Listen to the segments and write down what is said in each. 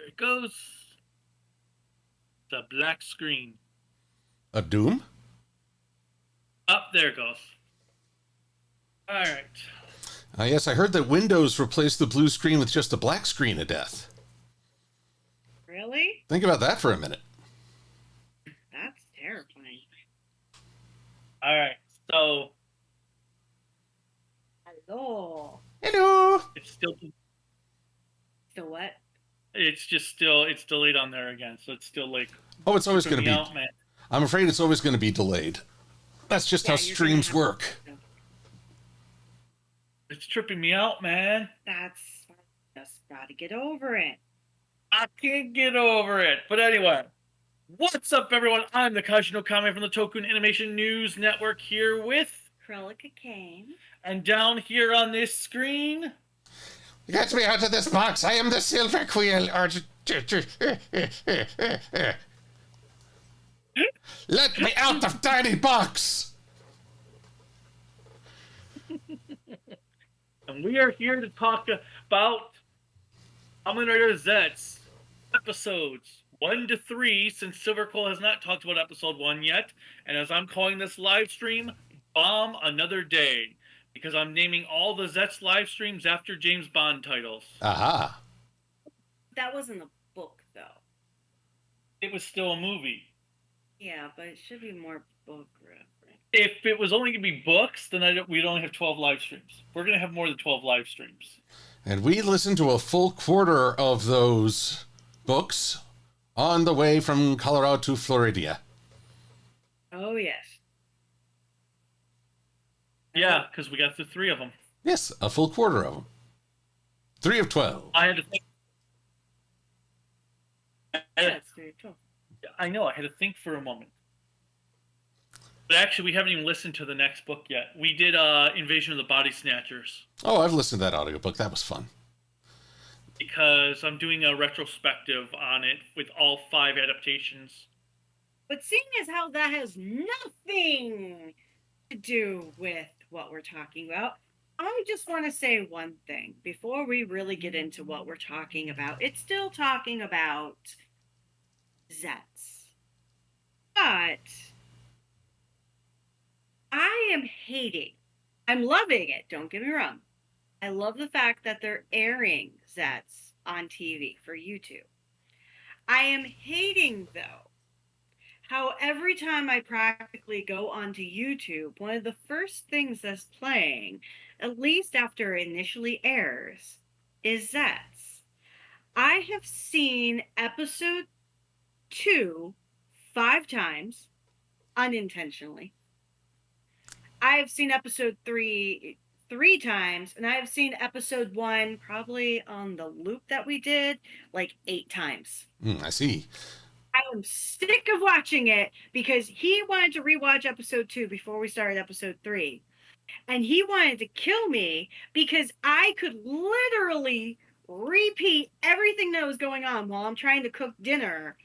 it goes. The black screen. A Doom? Up there it goes. All right. Yes, I heard that Windows replaced the blue screen with just a black screen of death. Really? Think about that for a minute. That's terrifying. All right. So Hello. Hello. it's still. So what? It's delayed on there again. So it's still like. Oh, it's always going to be. Out, man. I'm afraid it's always going to be delayed. That's just how streams work. It's tripping me out, man. That's just gotta get over it. I can't get over it. But anyway, what's up, everyone? I'm the Kamen from the Toku Animation News Network here with Kamen. And down here on this screen, Get me out of this box. I am the Silver Quill. Let me out of tiny box. and we are here to talk about Kamen Rider Zeztz episodes 1 to 3, since Silver Quill has not talked about episode 1 yet. And as I'm calling this live stream, Bomb Another Day, because I'm naming all the Zeztz live streams after James Bond titles. Aha. That wasn't a book, though. It was still a movie. Yeah, but it should be more book reference. If it was only going to be books, then we'd only have 12 live streams. We're going to have more than 12 live streams. And we listened to a full quarter of those books on the way from Colorado to Florida. Oh, yes. Yeah, because we got through 3 of them. Yes, a full quarter of them. 3 of 12. I had to think. That's very true. I know, I had to think for a moment. But actually, we haven't even listened to the next book yet. We did Invasion of the Body Snatchers. Oh, I've listened to that audiobook. That was fun. Because I'm doing a retrospective on it with all 5 adaptations. But seeing as how that has nothing to do with what we're talking about, I just want to say one thing before we really get into what we're talking about. It's still talking about Zeztz. But I am hating. I'm loving it, don't get me wrong. I love the fact that they're airing Zeztz on TV for YouTube. I am hating, though, how every time I practically go onto YouTube, one of the first things that's playing, at least after it initially airs, is Zeztz. I have seen episode 2 5 times, unintentionally. I have seen episode 3 3 times, and I have seen episode 1 probably on the loop that we did like 8 times. I see. I'm sick of watching it because he wanted to rewatch episode 2 before we started episode 3. And he wanted to kill me because I could literally repeat everything that was going on while I'm trying to cook dinner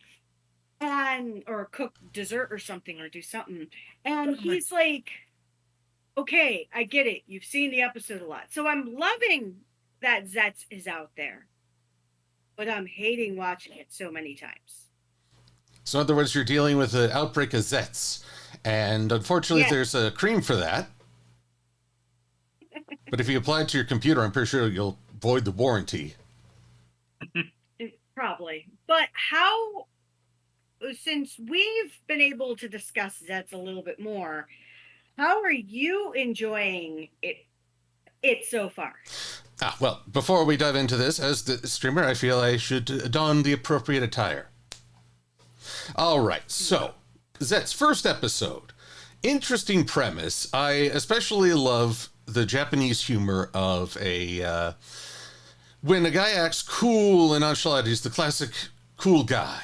or cook dessert or something or do something. And he's like, okay, I get it. You've seen the episode a lot. So I'm loving that Zeztz is out there. But I'm hating watching it so many times. So in other words, you're dealing with an outbreak of Zeztz. And unfortunately, there's a cream for that. But if you apply it to your computer, I'm pretty sure you'll void the warranty. Probably. But how, since we've been able to discuss Zeztz a little bit more, how are you enjoying it so far? Well, before we dive into this, as the streamer, I feel I should don the appropriate attire. All right, so Zeztz first episode. Interesting premise. I especially love the Japanese humor of when a guy acts cool and nonchalant, he's the classic cool guy.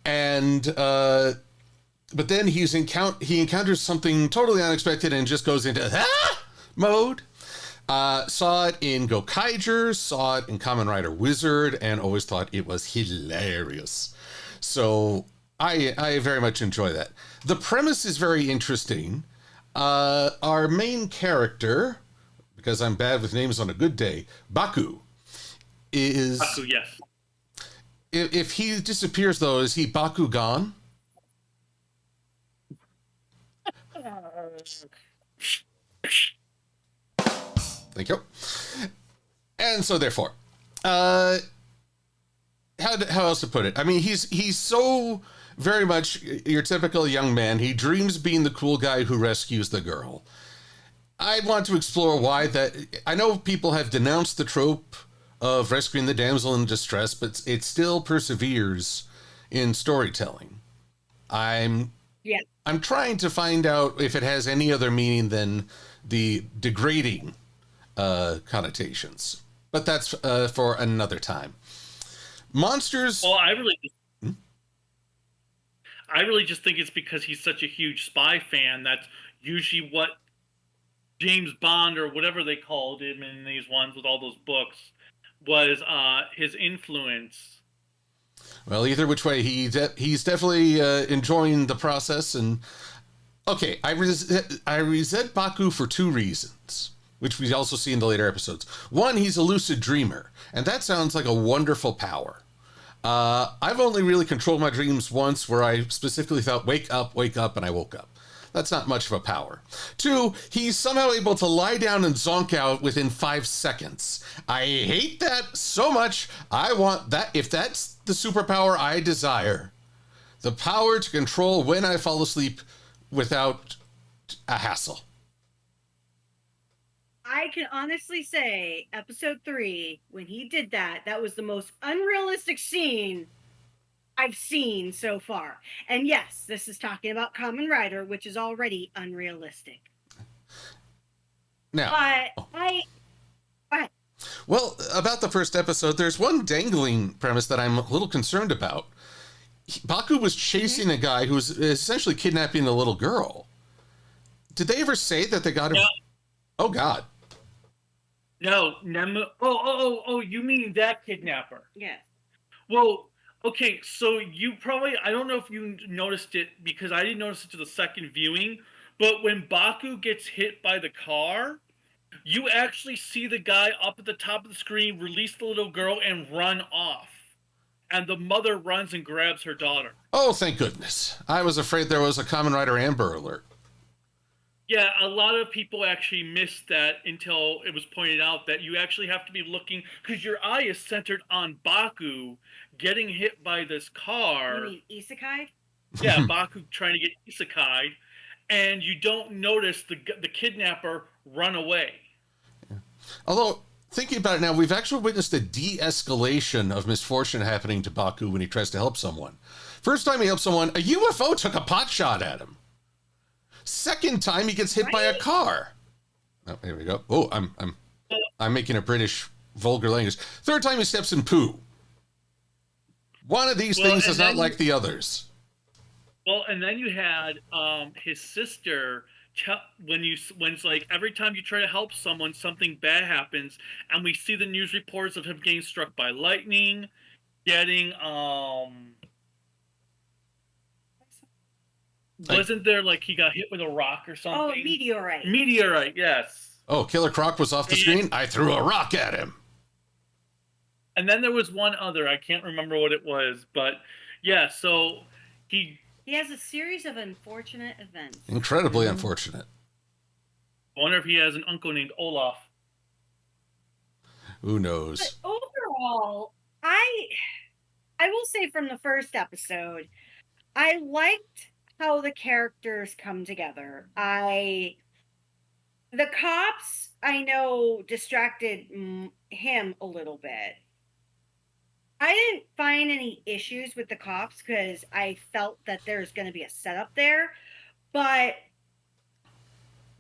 And but then he encounters something totally unexpected and just goes into mode. Saw it in Gokaiger, saw it in Kamen Rider Wizard, and always thought it was hilarious. So I very much enjoy that. The premise is very interesting. Our main character, because I'm bad with names on a good day, Baku, is... Baku, yes. if he disappears, though, is he Bakugan? Thank you. And so, therefore, how else to put it? I mean, he's so very much your typical young man. He dreams of being the cool guy who rescues the girl. I want to explore why that. I know people have denounced the trope of rescuing the damsel in distress, but it still perseveres in storytelling. I'm trying to find out if it has any other meaning than the degrading connotations, but that's for another time. Monsters. Well, I really just think it's because he's such a huge spy fan. That's usually what James Bond or whatever they called him in these ones with all those books was his influence. Well, either which way, he's definitely enjoying the process. And okay, I resent Baku for two reasons, which we also see in the later episodes. One, he's a lucid dreamer, and that sounds like a wonderful power. I've only really controlled my dreams once, where I specifically thought, wake up, and I woke up. That's not much of a power. Two, he's somehow able to lie down and zonk out within 5 seconds. I hate that so much. I want that. If that's the superpower I desire, the power to control when I fall asleep without a hassle. I can honestly say, episode 3, when he did that, that was the most unrealistic scene I've seen so far. And yes, this is talking about Kamen Rider, which is already unrealistic. Now, but go ahead. Well, about the first episode, there's one dangling premise that I'm a little concerned about. Baku was chasing a guy who was essentially kidnapping a little girl. Did they ever say that they got him? No. Oh, God. No, Nemu. Oh, you mean that kidnapper? Yes. Well, okay, so you probably, I don't know if you noticed it, because I didn't notice it to the second viewing, but when Baku gets hit by the car, you actually see the guy up at the top of the screen release the little girl and run off. And the mother runs and grabs her daughter. Oh, thank goodness. I was afraid there was a Kamen Rider Amber Alert. Yeah, a lot of people actually missed that until it was pointed out that you actually have to be looking, because your eye is centered on Baku getting hit by this car. You mean isekai? Yeah, Baku trying to get isekai, and you don't notice the kidnapper run away. Yeah. Although, thinking about it now, we've actually witnessed a de-escalation of misfortune happening to Baku when he tries to help someone. First time he helped someone, a UFO took a pot shot at him. Second time he gets hit by a car. Oh, here we go. Oh, I'm making a British vulgar language. Third time he steps in poo. One of these things is not like the others. Well, and then you had his sister. When it's like every time you try to help someone, something bad happens, and we see the news reports of him getting struck by lightning, getting wasn't there like he got hit with a rock or something? Oh, meteorite. Meteorite, yes. Oh, Killer Croc was off the screen? I threw a rock at him. And then there was one other, I can't remember what it was, but yeah, so he has a series of unfortunate events. Incredibly unfortunate. I wonder if he has an uncle named Olaf. Who knows? But overall, I will say from the first episode, I liked how the characters come together. The cops, I know, distracted him a little bit. I didn't find any issues with the cops because I felt that there's going to be a setup there. But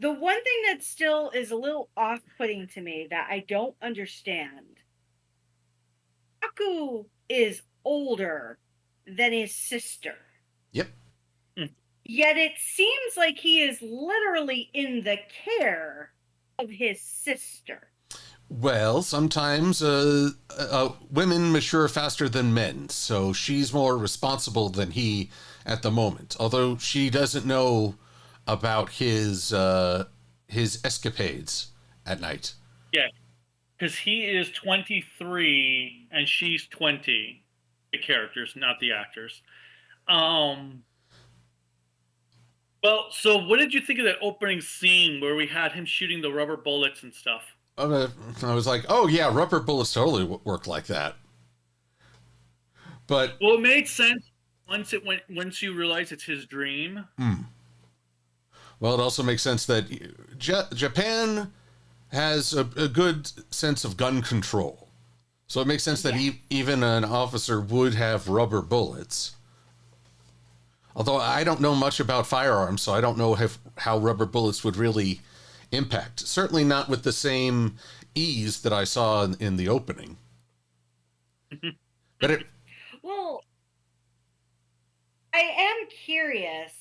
the one thing that still is a little off-putting to me that I don't understand, Aku is older than his sister. Yep. Yet it seems like he is literally in the care of his sister. Well, sometimes women mature faster than men, so she's more responsible than he at the moment. Although she doesn't know about his escapades at night. Yeah, because he is 23 and she's 20. the characters, not the actors. Um, well, so what did you think of that opening scene where we had him shooting the rubber bullets and stuff? I was like, oh yeah, rubber bullets totally work like that. But Well, it made sense once you realize it's his dream. well, it also makes sense that Japan has a good sense of gun control. So it makes sense that even an officer would have rubber bullets. Although I don't know much about firearms, so I don't know how rubber bullets would really impact. Certainly not with the same ease that I saw in the opening. But it, Well, I am curious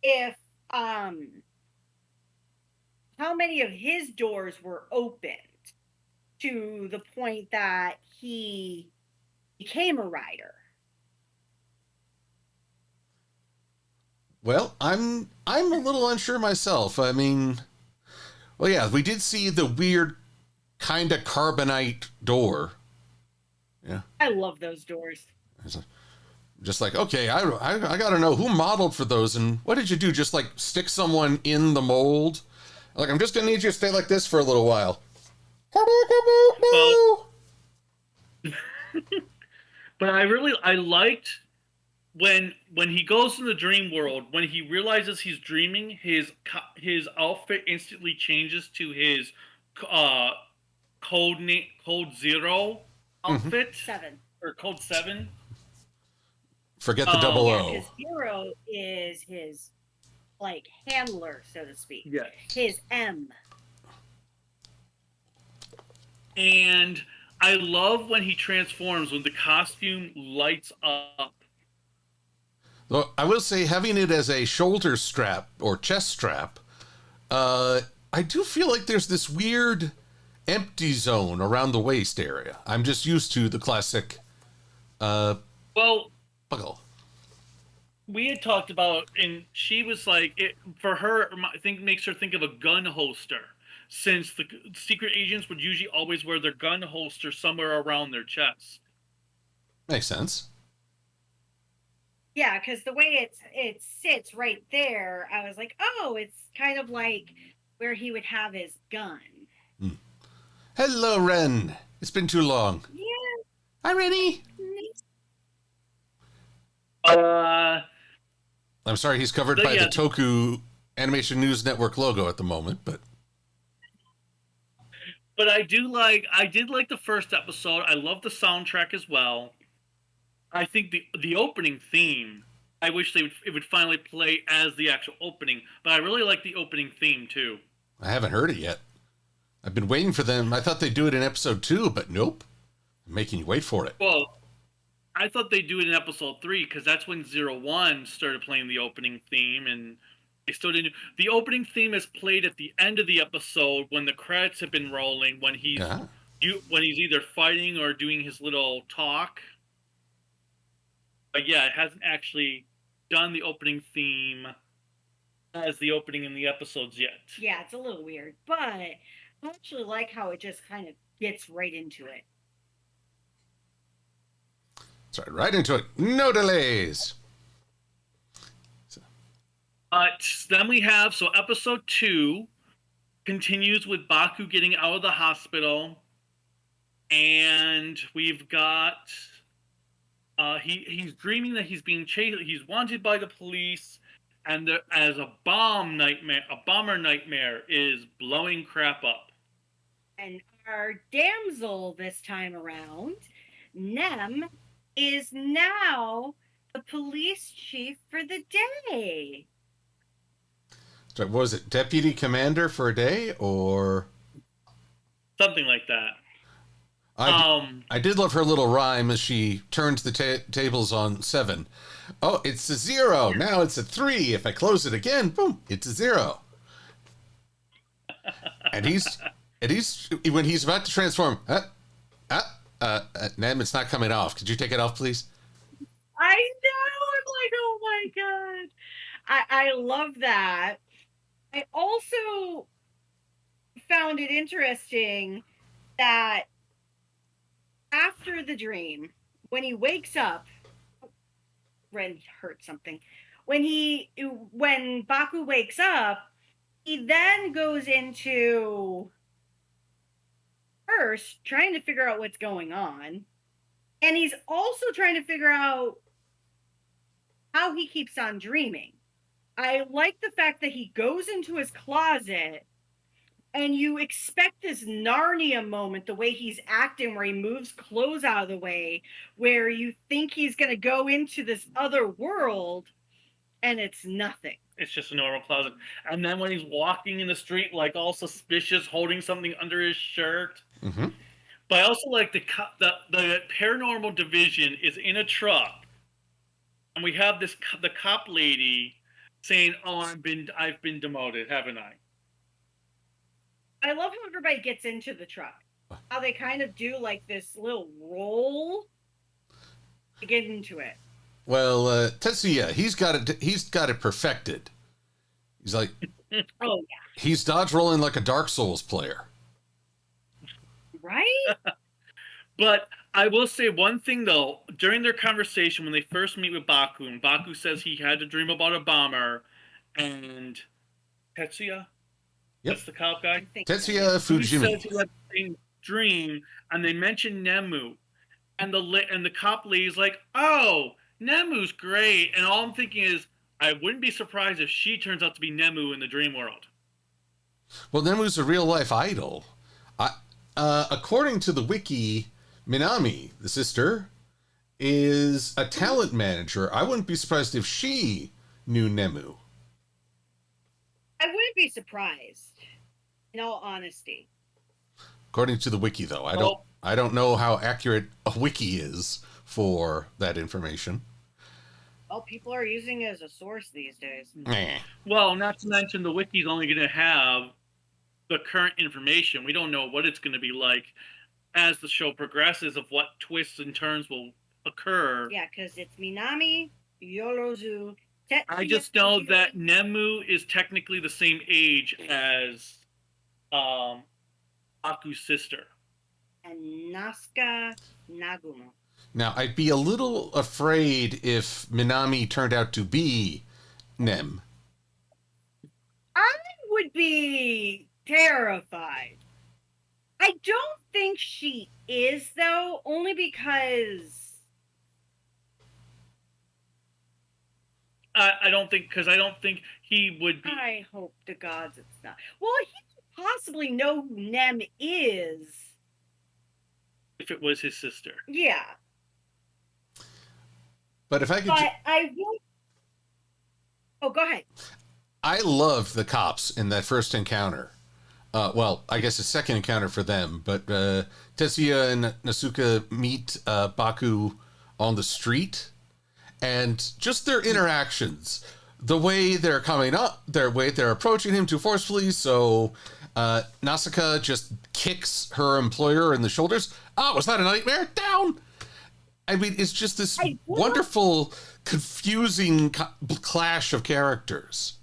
if how many of his doors were opened to the point that he became a writer. well, I'm a little unsure myself. I mean, well, yeah, we did see the weird kind of carbonite door. Yeah. I love those doors. Just like, okay, I got to know who modeled for those and what did you do? Just like stick someone in the mold? Like, I'm just going to need you to stay like this for a little while. Well, but I liked when he goes in the dream world, when he realizes he's dreaming, his outfit instantly changes to his code 0 outfit. 7. Or code 7. Forget the double Yeah, O. his hero is his like handler, so to speak. Yes. His M. And I love when he transforms, when the costume lights up. Well, I will say, having it as a shoulder strap or chest strap, I do feel like there's this weird empty zone around the waist area. I'm just used to the classic Well, buckle. we had talked about, and she was like, it for her, I think makes her think of a gun holster, since the secret agents would usually always wear their gun holster somewhere around their chest. Makes sense. Yeah, because the way it sits right there, I was like, oh, it's kind of like where he would have his gun. Hello, Ren. It's been too long. Yeah. Hi, Rennie. I'm sorry he's covered by the Toku Animation News Network logo at the moment, but I did like the first episode. I love the soundtrack as well. I think the opening theme, I wish it would finally play as the actual opening, but I really like the opening theme too. I haven't heard it yet. I've been waiting for them. I thought they'd do it in episode 2, but nope. I'm making you wait for it. Well, I thought they'd do it in episode 3 because that's when 01 started playing the opening theme, and they still didn't. The opening theme is played at the end of the episode when the credits have been rolling, when he's either fighting or doing his little talk. But yeah, it hasn't actually done the opening theme as the opening in the episodes yet. Yeah, it's a little weird, but I actually like how it just kind of gets right into it. Sorry, right into it. No delays. But then we have, so episode 2 continues with Baku getting out of the hospital, and we've got he's dreaming that he's being chased. He's wanted by the police, and as a bomber nightmare is blowing crap up. And our damsel this time around, Nem, is now the police chief for the day. So what was it, deputy commander for a day, or something like that? I did love her little rhyme as she turns the tables on 7. Oh, it's a 0. Now it's a 3. If I close it again, boom, it's a 0. and he's when he's about to transform. Nem, it's not coming off. Could you take it off, please? I know. I'm like, oh my god. I love that. I also found it interesting that after the dream, when he wakes up, Ren hurt something. When Baku wakes up, he then goes into first trying to figure out what's going on, and he's also trying to figure out how he keeps on dreaming. I like the fact that he goes into his closet and you expect this Narnia moment, the way he's acting, where he moves clothes out of the way, where you think he's going to go into this other world, and it's nothing. It's just a normal closet. And then when he's walking in the street, like all suspicious, holding something under his shirt. Mm-hmm. But I also like the paranormal division is in a truck, and we have the cop lady saying, "Oh, I've been demoted, haven't I?" I love how everybody gets into the truck. How they kind of do like this little roll to get into it. Well, Tetsuya, he's got it perfected. He's like, oh yeah, he's dodge rolling like a Dark Souls player. Right? But I will say one thing though, during their conversation when they first meet with Baku, and Baku says he had to dream about a bomber, and Tetsuya, yep, that's the cop guy. Tetsuya Fujimi. He says he had the same dream, and they mention Nemu, and the cop lady's like, "Oh, Nemu's great," and all I'm thinking is, I wouldn't be surprised if she turns out to be Nemu in the dream world. Well, Nemu's a real life idol. According to the wiki, Minami, the sister, is a talent manager. I wouldn't be surprised if she knew Nemu. I wouldn't be surprised, in all honesty. According to the wiki, though, I don't know how accurate a wiki is for that information. Well, people are using it as a source these days. Well, not to mention the wiki's only going to have the current information. We don't know what it's going to be like as the show progresses, of what twists and turns will occur. Yeah, because it's Minami, Yorozu, Tetsuya. I just know that Nemu is technically the same age as Baku's sister. And Nasuka Nagumo. Now, I'd be a little afraid if Minami turned out to be Nem. I would be terrified. I don't think she is, though, only because... I don't think he would be. I hope to gods it's not. Well, he could possibly know who Nem is. If it was his sister. Yeah. But if I could... But I will... Oh, go ahead. I loved the cops in that first encounter. Well, I guess a second encounter for them, but Tetsuya and Nasuka meet Baku on the street, and just their interactions, the way they're coming up, their way they're approaching him too forcefully, so Nasuka just kicks her employer in the shoulders. Oh, was that a nightmare? Down! I mean, it's just this wonderful, confusing clash of characters.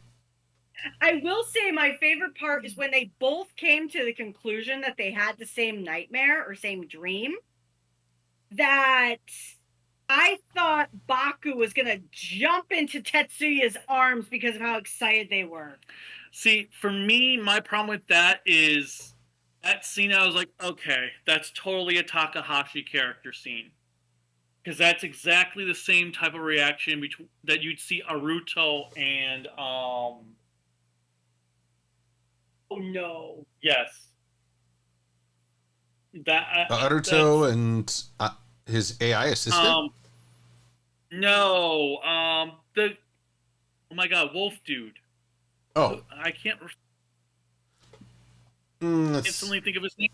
I will say my favorite part is when they both came to the conclusion that they had the same nightmare or same dream, that I thought Baku was going to jump into Tetsuya's arms because of how excited they were. See, for me, my problem with that is that scene, I was like, okay, that's totally a Takahashi character scene. Because that's exactly the same type of reaction that you'd see Aruto and... Oh, no. Yes. Aruto and his AI assistant? No. Oh my god, Wolf Dude. Oh. I can't instantly think of his name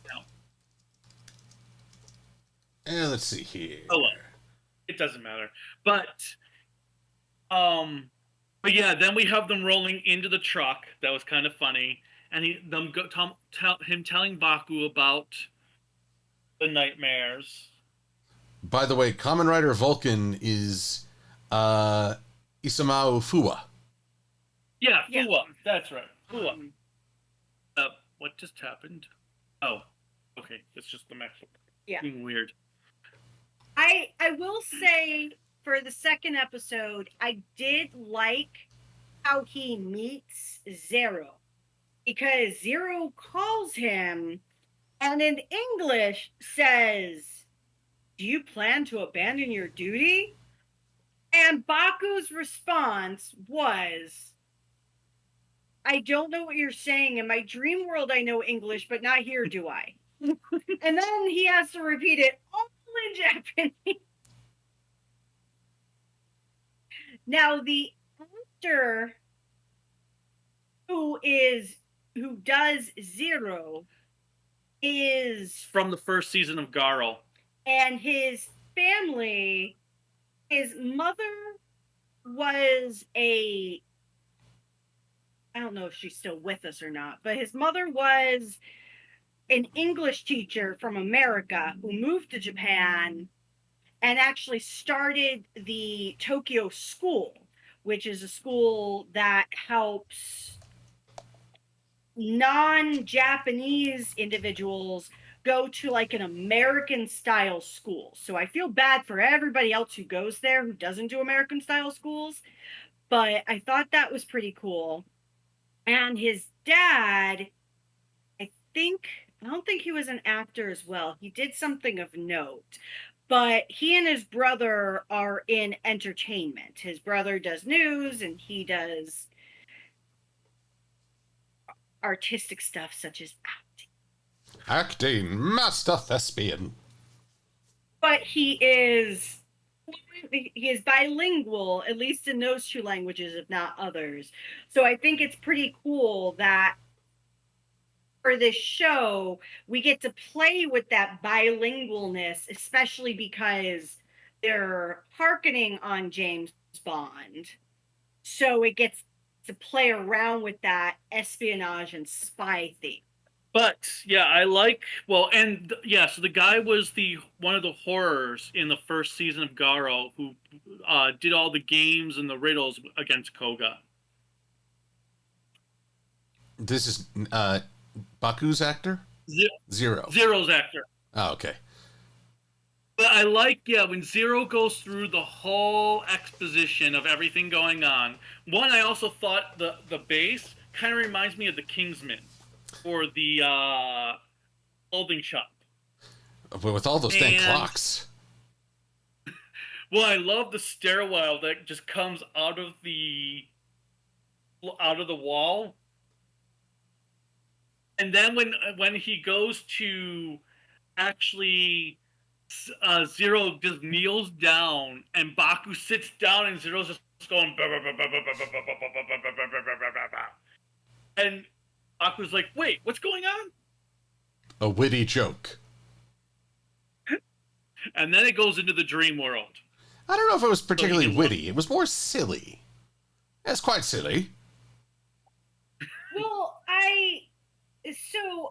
now. Let's see here. Oh, well, it doesn't matter. But yeah, then we have them rolling into the truck. That was kind of funny. And him telling Baku about the nightmares. By the way, Kamen Rider Vulcan is Isamao Fuwa. Yeah, Fuwa. That's right. Fuwa. What just happened? Oh, okay. It's just the mess. Yeah. Being weird. I will say for the second episode, I did like how he meets Zero, because Zero calls him and in English says, "Do you plan to abandon your duty?" And Baku's response was, "I don't know what you're saying. In my dream world, I know English, but not here, do I?" And then he has to repeat it all in Japanese. Now, the actor who does Zero is From the first season of Garo. and his family, his mother was I don't know if she's still with us or not, but his mother was an English teacher from America who moved to Japan and actually started the Tokyo School, which is a school that helps non-Japanese individuals go to like an American style school. So I feel bad for everybody else who goes there who doesn't do American style schools, but I thought that was pretty cool. And his dad, I don't think he was an actor as well. He did something of note, but he and his brother are in entertainment. His brother does news and he does artistic stuff such as acting. Acting, master thespian. But he is bilingual, at least in those two languages, if not others. So I think it's pretty cool that for this show, we get to play with that bilingualness, especially because they're harkening on James Bond. So it gets to play around with that espionage and spy theme. But yeah, I like so the guy was one of the horrors in the first season of Garo who did all the games and the riddles against Koga. This is Baku's actor? Zero. Zero's actor. Oh, okay. But I like, when Zero goes through the whole exposition of everything going on. One, I also thought the base kind of reminds me of the Kingsman or the clothing shop. With all those dang clocks. Well, I love the stairwell that just comes out of the wall. And then when he goes to actually Zero just kneels down and Baku sits down and Zero's just going and Baku's like, "Wait, what's going on?" A witty joke. And then it goes into the dream world. I don't know if it was particularly witty. It was more silly. It's quite silly. Well,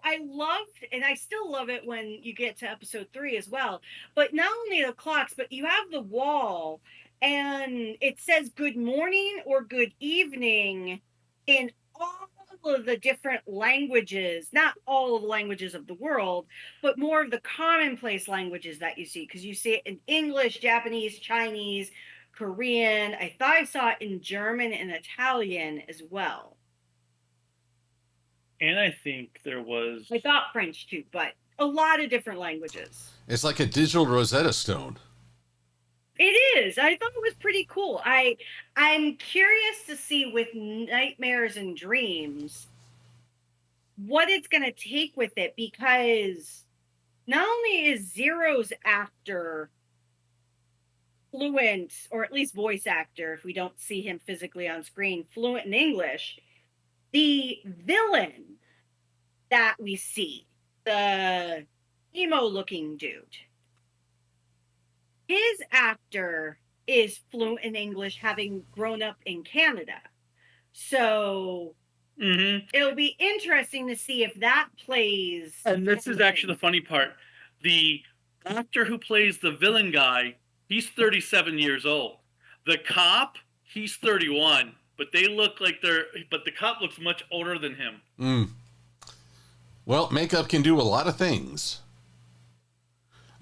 I loved, and I still love it when you get to episode 3 as well, but not only the clocks, but you have the wall and it says good morning or good evening in all of the different languages, not all of the languages of the world, but more of the commonplace languages that you see, because you see it in English, Japanese, Chinese, Korean. I thought I saw it in German and Italian as well. And I think I thought French too, but a lot of different languages. It's like a digital Rosetta Stone. It is. I thought it was pretty cool. I'm curious to see with Nightmares and Dreams what it's going to take with it, because not only is Zero's actor fluent, or at least voice actor, if we don't see him physically on screen, fluent in English, the villain that we see, the emo-looking dude, his actor is fluent in English, having grown up in Canada. So it'll be interesting to see if that plays. And this is actually the funny part. The actor who plays the villain guy, he's 37 years old. The cop, he's 31. But they look like but the cop looks much older than him. Well, makeup can do a lot of things.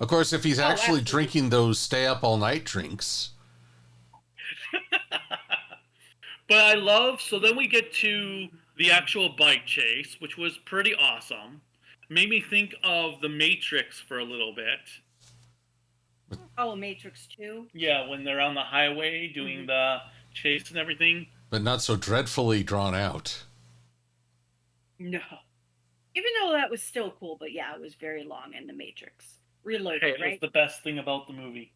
Of course, if he's actually absolutely. drinking those stay up all night drinks. But I love, so then we get to the actual bike chase, which was pretty awesome. Made me think of The Matrix for a little bit. Oh, Matrix 2? Yeah, when they're on the highway doing the chase and everything. But not so dreadfully drawn out. No. Even though that was still cool, but yeah, it was very long in The Matrix. Reloaded, Hey, it right? was the best thing about the movie.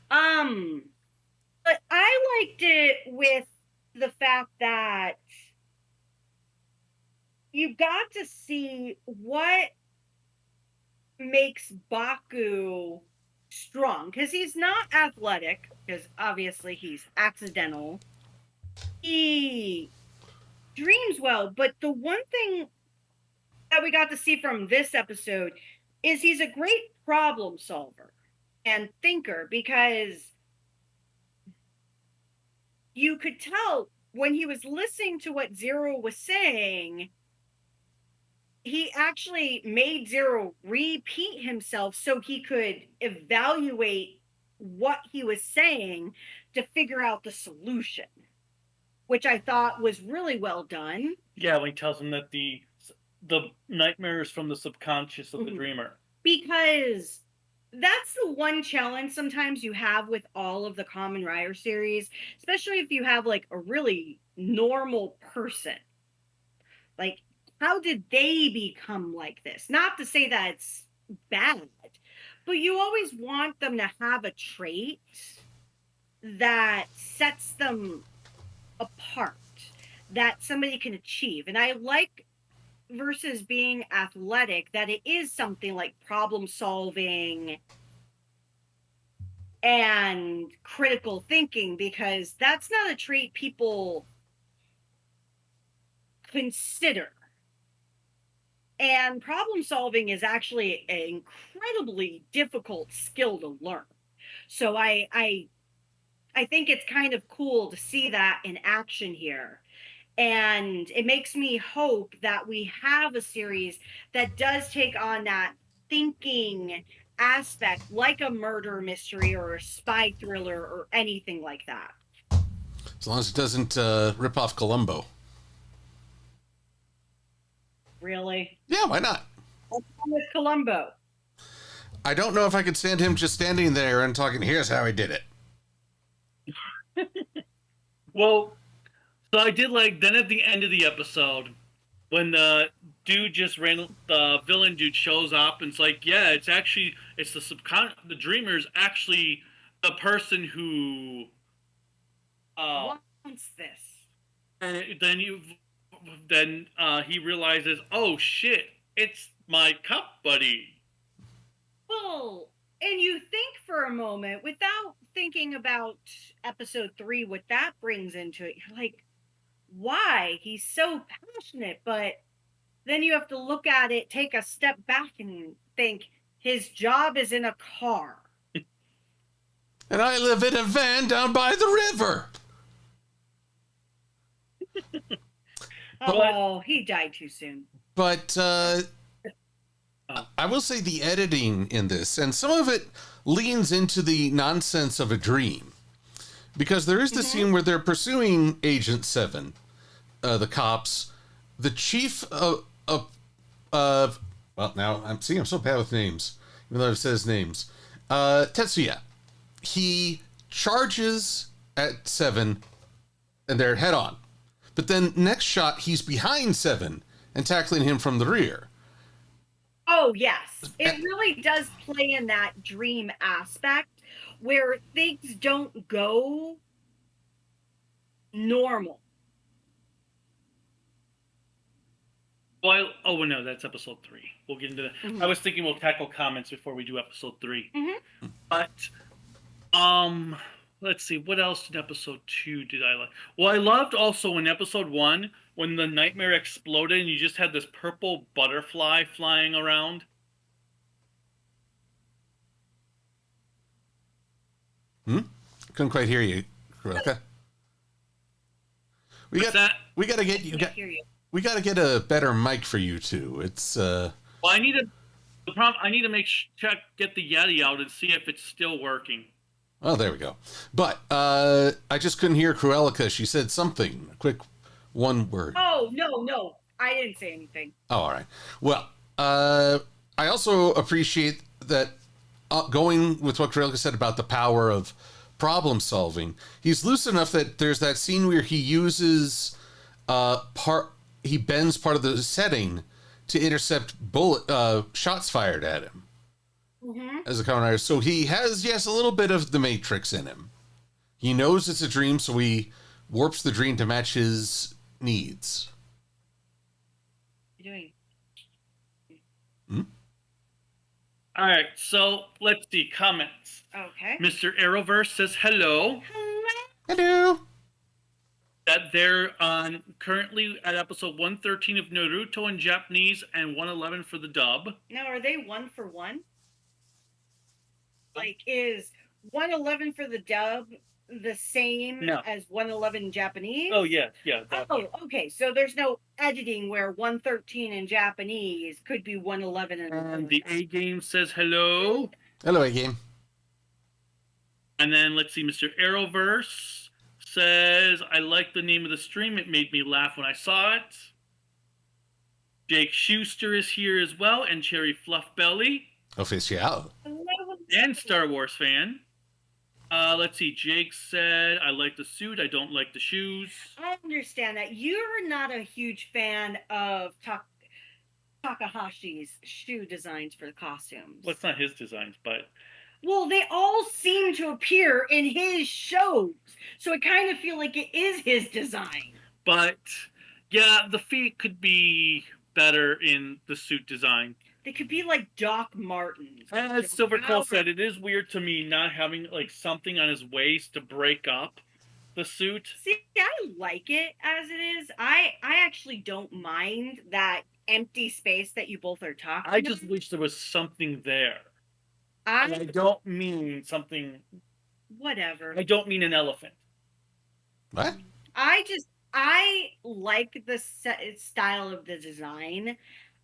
But I liked it with the fact that you got to see what makes Baku strong, because he's not athletic, because obviously he's accidental. He dreams well, but the one thing that we got to see from this episode is he's a great problem solver and thinker, because you could tell when he was listening to what Zero was saying, he actually made Zero repeat himself so he could evaluate what he was saying to figure out the solution, which I thought was really well done. Yeah, when he tells him that the nightmare is from the subconscious of the dreamer. Because that's the one challenge sometimes you have with all of the Kamen Rider series, especially if you have like a really normal person. Like, how did they become like this? Not to say that it's bad, but you always want them to have a trait that sets them apart, that somebody can achieve. And I like, versus being athletic, that it is something like problem solving and critical thinking, because that's not a trait people consider. And problem solving is actually an incredibly difficult skill to learn. So I think it's kind of cool to see that in action here. And it makes me hope that we have a series that does take on that thinking aspect, like a murder mystery or a spy thriller or anything like that. As long as it doesn't rip off Columbo. Really? Yeah, why not? What's wrong with Columbo? I don't know if I could stand him just standing there and talking, here's how he did it. Well, so I did like, then at the end of the episode, when the dude just ran, the villain dude shows up and it's like, yeah, it's the dreamer's actually the person who Wants this. and then he realizes, oh shit, it's my cup buddy. Well, and you think for a moment, without thinking about episode 3, what that brings into it, you're like, why? He's so passionate. But then you have to look at it, take a step back and think, his job is in a car. And I live in a van down by the river. Oh, he died too soon. But I will say the editing in this, and some of it leans into the nonsense of a dream. Because there is the scene where they're pursuing Agent 7, the cops, the chief of well, now I'm so bad with names, even though I've said his names. Tetsuya. He charges at 7 and they're head on. But then next shot, he's behind 7 and tackling him from the rear. Oh, yes. It really does play in that dream aspect where things don't go normal. Well, oh no, that's episode 3. We'll get into that. Mhm. I was thinking we'll tackle comments before we do episode 3. Mhm. But let's see, what else in episode 2 did I like? Well, I loved also in episode 1 when the nightmare exploded and you just had this purple butterfly flying around. Couldn't quite hear you, Kuroka. What's that? We I hear you. we got to get a better mic for you two. It's Well, I need The problem, I need to get the Yeti out and see if it's still working. Oh, there we go. But I just couldn't hear Cruelica. She said something. A quick one word. Oh, no. I didn't say anything. Oh, all right. Well, I also appreciate that going with what Cruelica said about the power of problem solving. He's loose enough that there's that scene where he uses he bends part of the setting to intercept shots fired at him as a Kamen Rider. So he has, yes, a little bit of the Matrix in him. He knows it's a dream, so he warps the dream to match his needs. What are you Hmm? doing? All right, so let's see comments. Okay. Mr. Arrowverse says hello. Hello. That they're on currently at episode 113 of Naruto in Japanese and 111 for the dub. Now, are they 1 for 1? Like, is 111 for the dub the same as 111 in Japanese? Oh, yeah. Oh, okay. So there's no editing where 113 in Japanese could be 111 in the A game says hello. Hello, A game. And then let's see, Mr. Arrowverse says, I like the name of the stream. It made me laugh when I saw it. Jake Schuster is here as well, and Cherry Fluffbelly. Official. And Star Wars fan. Let's see, Jake said, I like the suit, I don't like the shoes. I understand that. You're not a huge fan of Takahashi's shoe designs for the costumes. Well, it's not his designs, but... Well, they all seem to appear in his shows, so I kind of feel like it is his design. But, yeah, the feet could be better in the suit design. They could be like Doc Martens. As Silver Cole said, it is weird to me not having like something on his waist to break up the suit. See, I like it as it is. I actually don't mind that empty space that you both are talking I just wish there was something there. I don't mean something... Whatever. I don't mean an elephant. What? I like the style of the design.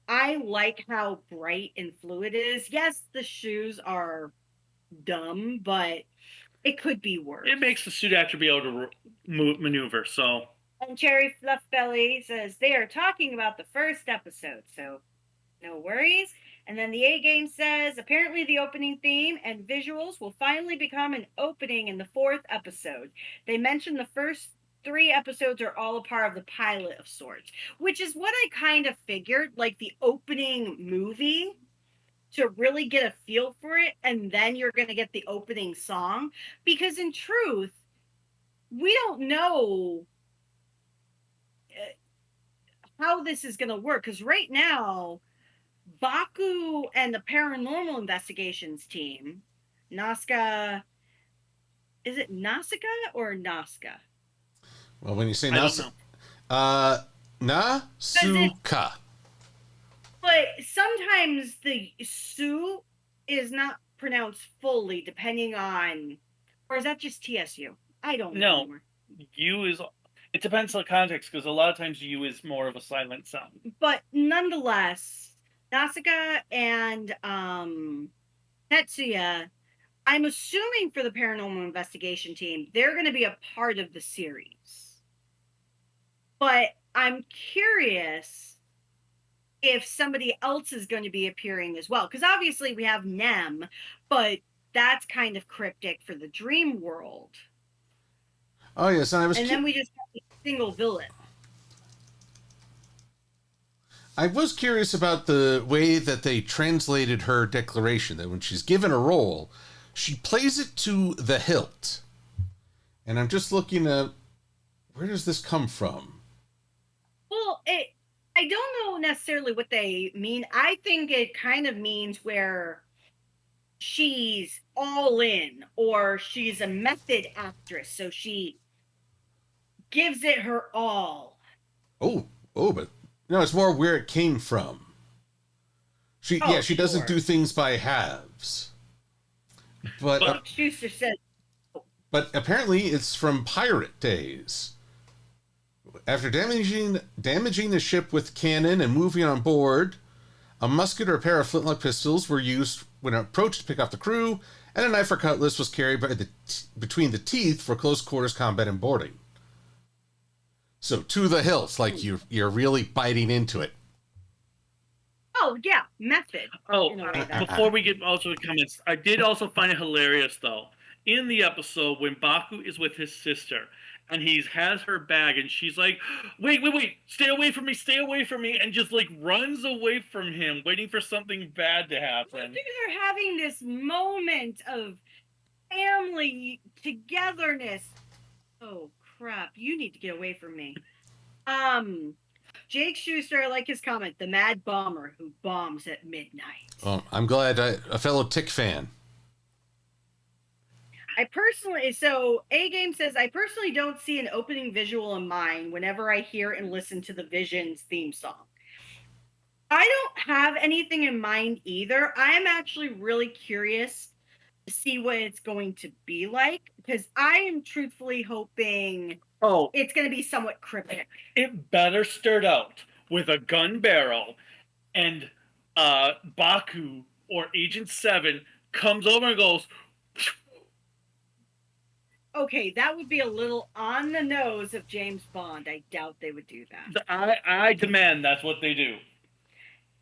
I like how bright and fluid it is. Yes, the shoes are dumb, but it could be worse. It makes the suit actor be able to maneuver, so... And Cherry Fluffbelly says, they are talking about the first episode, so no worries. And then the A-Game says, apparently the opening theme and visuals will finally become an opening in the 4th episode. They mentioned the first 3 episodes are all a part of the pilot of sorts, which is what I kind of figured, like the opening movie to really get a feel for it, and then you're going to get the opening song, because in truth, we don't know how this is going to work, because right now, Baku and the Paranormal Investigations team, Nausicaa, is it Nausicaa or Nausicaa? Well, when you say Nasuka. But sometimes the Su is not pronounced fully, depending on, or is that just TSU? I don't know. No, U is. It depends on the context, because a lot of times U is more of a silent sound. But nonetheless, Nausicaa and Tetsuya, I'm assuming for the Paranormal Investigation team, they're going to be a part of the series. But I'm curious if somebody else is going to be appearing as well. Because obviously we have Nem, but that's kind of cryptic for the dream world. Oh, yes. And then we just have a single villain. I was curious about the way that they translated her declaration, that when she's given a role, she plays it to the hilt. And I'm just looking at, where does this come from? Well, I don't know necessarily what they mean. I think it kind of means where she's all in, or she's a method actress, so she gives it her all. Oh, but no, it's more where it came from. She doesn't do things by halves. But Schuster said. But apparently it's from pirate days. After damaging the ship with cannon and moving on board, A musket or a pair of flintlock pistols were used when approached to pick off the crew, and a knife or cutlass was carried between the teeth for close quarters combat and boarding. So to the hilt, like you're really biting into it. Oh yeah, method. Oh, in a way that- before we get also the comments, I did also find it hilarious though. In the episode when Baku is with his sister and he has her bag and she's like, wait, stay away from me, and just like runs away from him, waiting for something bad to happen. They're having this moment of family togetherness. Oh crap, you need to get away from me. Jake Schuster, I like his comment, the mad bomber who bombs at midnight. Oh, I'm glad a fellow Tick fan. A-Game says, I personally don't see an opening visual in mind whenever I hear and listen to the Visions theme song. I don't have anything in mind either. I am actually really curious to see what it's going to be like, because I am truthfully hoping it's going to be somewhat cryptic. It better start out with a gun barrel and Baku or Agent 7 comes over and goes... Okay, that would be a little on the nose of James Bond. I doubt they would do that. I demand that's what they do.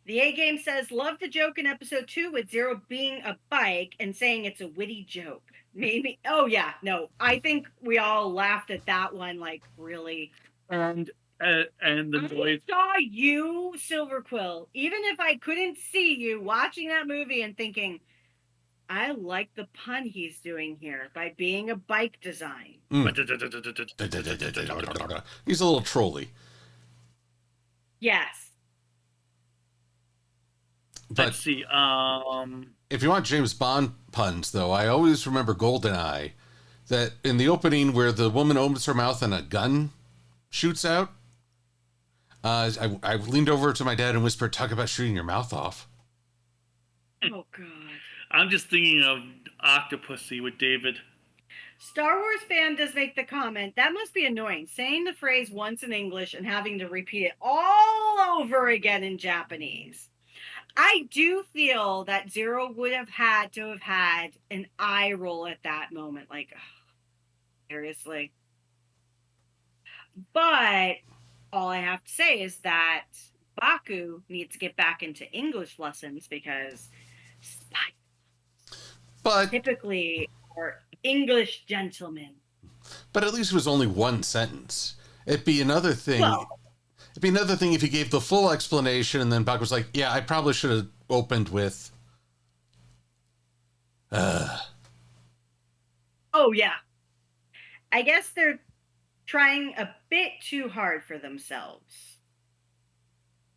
The A-Game says, love the joke in episode 2 with Zero being a bike and saying it's a witty joke. Maybe. Oh, yeah. No, I think we all laughed at that one, like, really. And the noise. I saw you, Silver Quill, even if I couldn't see you watching that movie and thinking, I like the pun he's doing here by being a bike design. He's a little trolly. Yes. But Let's see. if you want James Bond puns, though, I always remember GoldenEye, that in the opening where the woman opens her mouth and a gun shoots out, I leaned over to my dad and whispered, talk about shooting your mouth off. Oh, God. I'm just thinking of Octopussy with David. Star Wars fan does make the comment, that must be annoying, saying the phrase once in English and having to repeat it all over again in Japanese. I do feel that Zero would have had to have had an eye roll at that moment. Like, seriously. But all I have to say is that Baku needs to get back into English lessons because But typically are English gentlemen. But at least it was only one sentence. It'd be another thing. It'd be another thing if he gave the full explanation and then Buck was like, yeah, I probably should have opened with... Oh, yeah. I guess they're trying a bit too hard for themselves.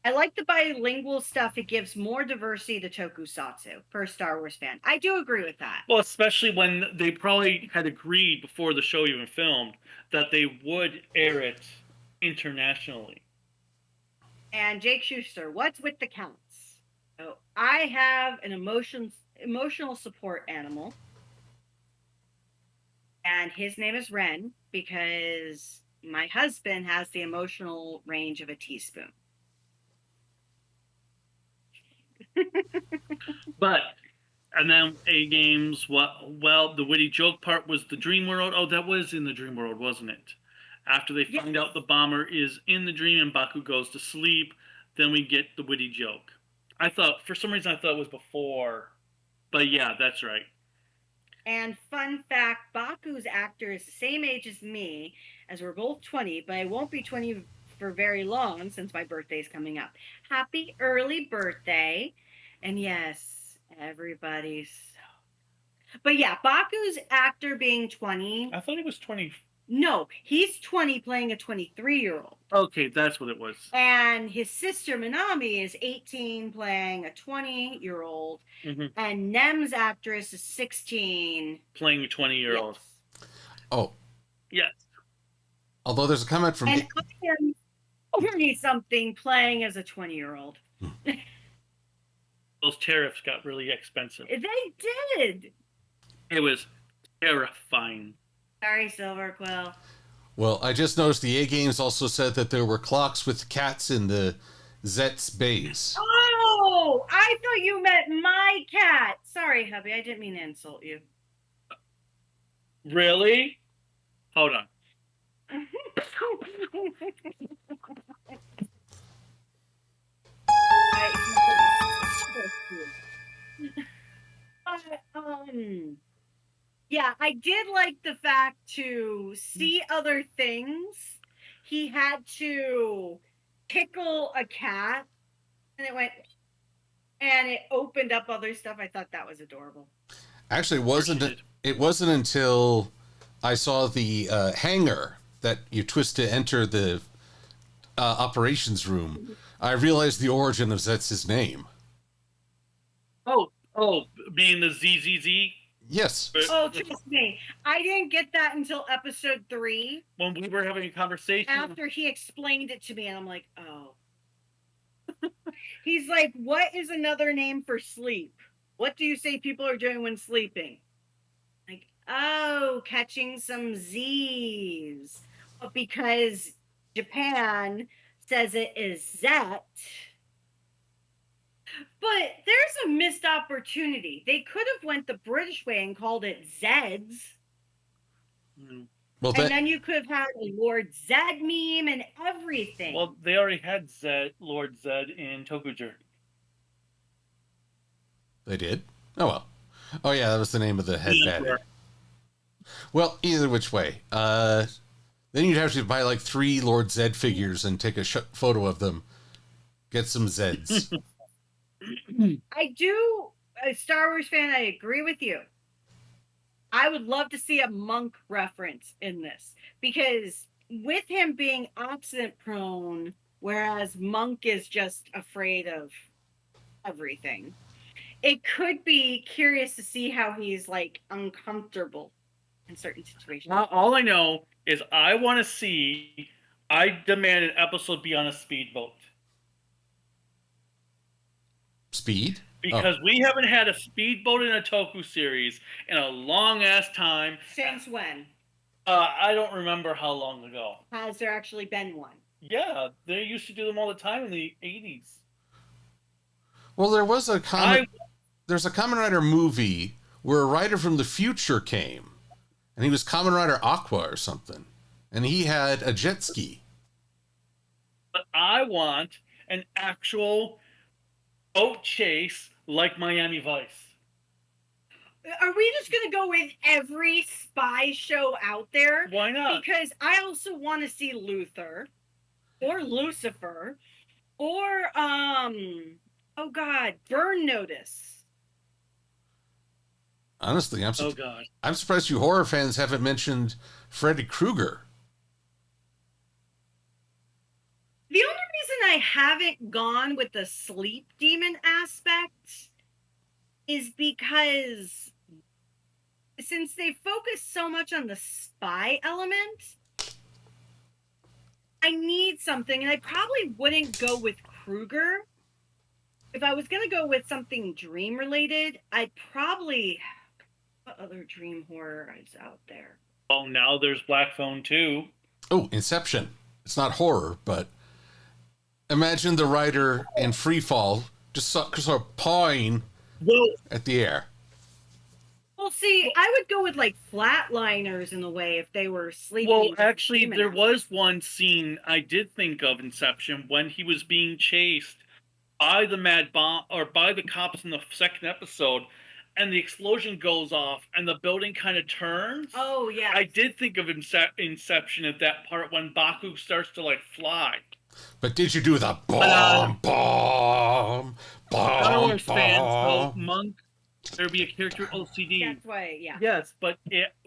I like the bilingual stuff. It gives more diversity to tokusatsu for a Star Wars fan. I do agree with that. Well, especially when they probably had agreed before the show even filmed that they would air it internationally. And Jake Schuster, what's with the counts? So I have an emotional support animal. And his name is Ren because my husband has the emotional range of a teaspoon. But, and then A-Games, well, the witty joke part was the dream world. Oh, that was in the dream world, wasn't it? After they find out the bomber is in the dream and Baku goes to sleep, then we get the witty joke. For some reason I thought it was before, but yeah, that's right. And fun fact, Baku's actor is the same age as me, as we're both 20, but I won't be 20 for very long since my birthday's coming up. Happy early birthday. And yes, everybody's so... But yeah, Baku's actor being 20. I thought he was 20. No, he's 20 playing a 23-year-old. Okay, that's what it was. And his sister Minami is 18 playing a 20-year-old. Mm-hmm. And Nem's actress is 16. Playing a 20-year-old. Yes. Oh. Yes. Although there's a comment from... And I am 40-something playing as a 20-year-old. Those tariffs got really expensive. They did. It was terrifying. Sorry, Silver Quill. Well, I just noticed the A-Games also said that there were clocks with cats in the Zeztz bays. Oh, I thought you meant my cat. Sorry, hubby. I didn't mean to insult you. Really? Hold on. Yeah, I did like the fact to see other things. He had to tickle a cat, and it went, and it opened up other stuff. I thought that was adorable. Actually, it wasn't until I saw the hanger that you twist to enter the operations room, I realized the origin of Zetz's name. Oh, being the ZZZ? Yes. Oh, trust me. I didn't get that until episode 3. When we were having a conversation. After he explained it to me, and I'm like, oh. He's like, what is another name for sleep? What do you say people are doing when sleeping? Like, oh, catching some Z's. But because Japan says it is Zeztz. But there's a missed opportunity. They could have went the British way and called it Zeztz. Well, and then you could have had a Lord Zed meme and everything. Well, they already had Lord Zed in Toku Journey. They did? Oh, well. Oh, yeah, that was the name of the head baddie. Well, either which way. Then you'd have to buy like 3 Lord Zed figures and take a photo of them. Get some Zeds. I do, a Star Wars fan, I agree with you. I would love to see a monk reference in this, because with him being accident prone, whereas Monk is just afraid of everything, it could be curious to see how he's like uncomfortable in certain situations. All I know is I demand an episode be on a speedboat. Speed? Because we haven't had a speedboat in a Toku series in a long-ass time. Since when? I don't remember how long ago. Has there actually been one? Yeah, they used to do them all the time in the 80s. Well, there was there's a Kamen Rider movie where a rider from the future came, and he was Kamen Rider Aqua or something, and he had a jet ski. But I want an actual boat chase like Miami Vice. Are we just going to go with every spy show out there? Why not? Because I also want to see Luther or Lucifer or, oh God, Burn Notice. Honestly, I'm surprised you horror fans haven't mentioned Freddy Krueger. The only reason I haven't gone with the sleep demon aspect is because since they focus so much on the spy element, I need something, and I probably wouldn't go with Krueger. If I was going to go with something dream related, I'd probably... What other dream horror is out there? Oh, now there's Black Phone 2. Oh, Inception. It's not horror, but imagine the writer in Freefall just sort of pawing at the air. Well, see, I would go with like Flatliners in a way if they were sleeping. Well, actually, there was one scene I did think of Inception when he was being chased by the Mad Bomb or by the cops in the second episode, and the explosion goes off and the building kind of turns. Oh, yeah. I did think of Inception at that part when Baku starts to like fly. But did you do the bomb, bomb, Star Wars bomb? fans, so Monk, there'd be a character OCD. That's why, yeah. Yes, but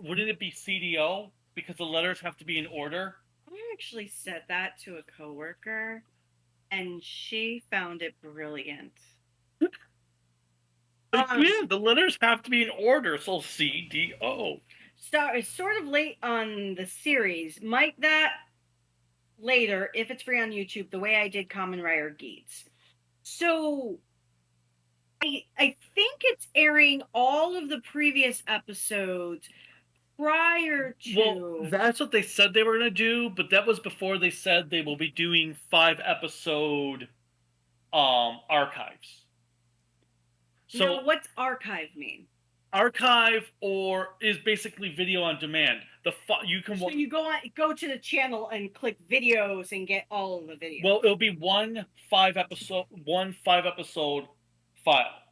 wouldn't it be CDO because the letters have to be in order? I actually said that to a coworker, and she found it brilliant. Yeah, the letters have to be in order, so CDO. It's sort of late on the series. Might that later, if it's free on YouTube, the way I did Kamen Rider Geats. So I think it's airing all of the previous episodes prior to... Well, that's what they said they were going to do, but that was before they said they will be doing 5-episode archives. So now, what's archive mean? archive or is basically video on demand. You can So you go to the channel and click videos and get all of the videos. well, it'll be one 5-episode file.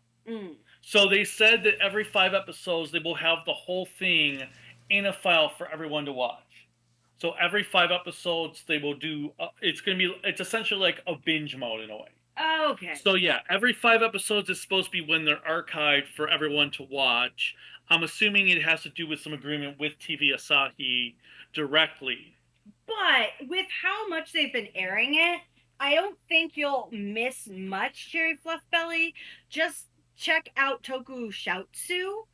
So they said that every 5 episodes they will have the whole thing in a file for everyone to watch. So every 5 episodes they will do. It's essentially like a binge mode in a way. Oh, okay. So yeah, every 5 episodes is supposed to be when they're archived for everyone to watch. I'm assuming it has to do with some agreement with TV Asahi directly. But with how much they've been airing it, I don't think you'll miss much, Cherry Fluff Belly. Just check out Toku Shoutsu.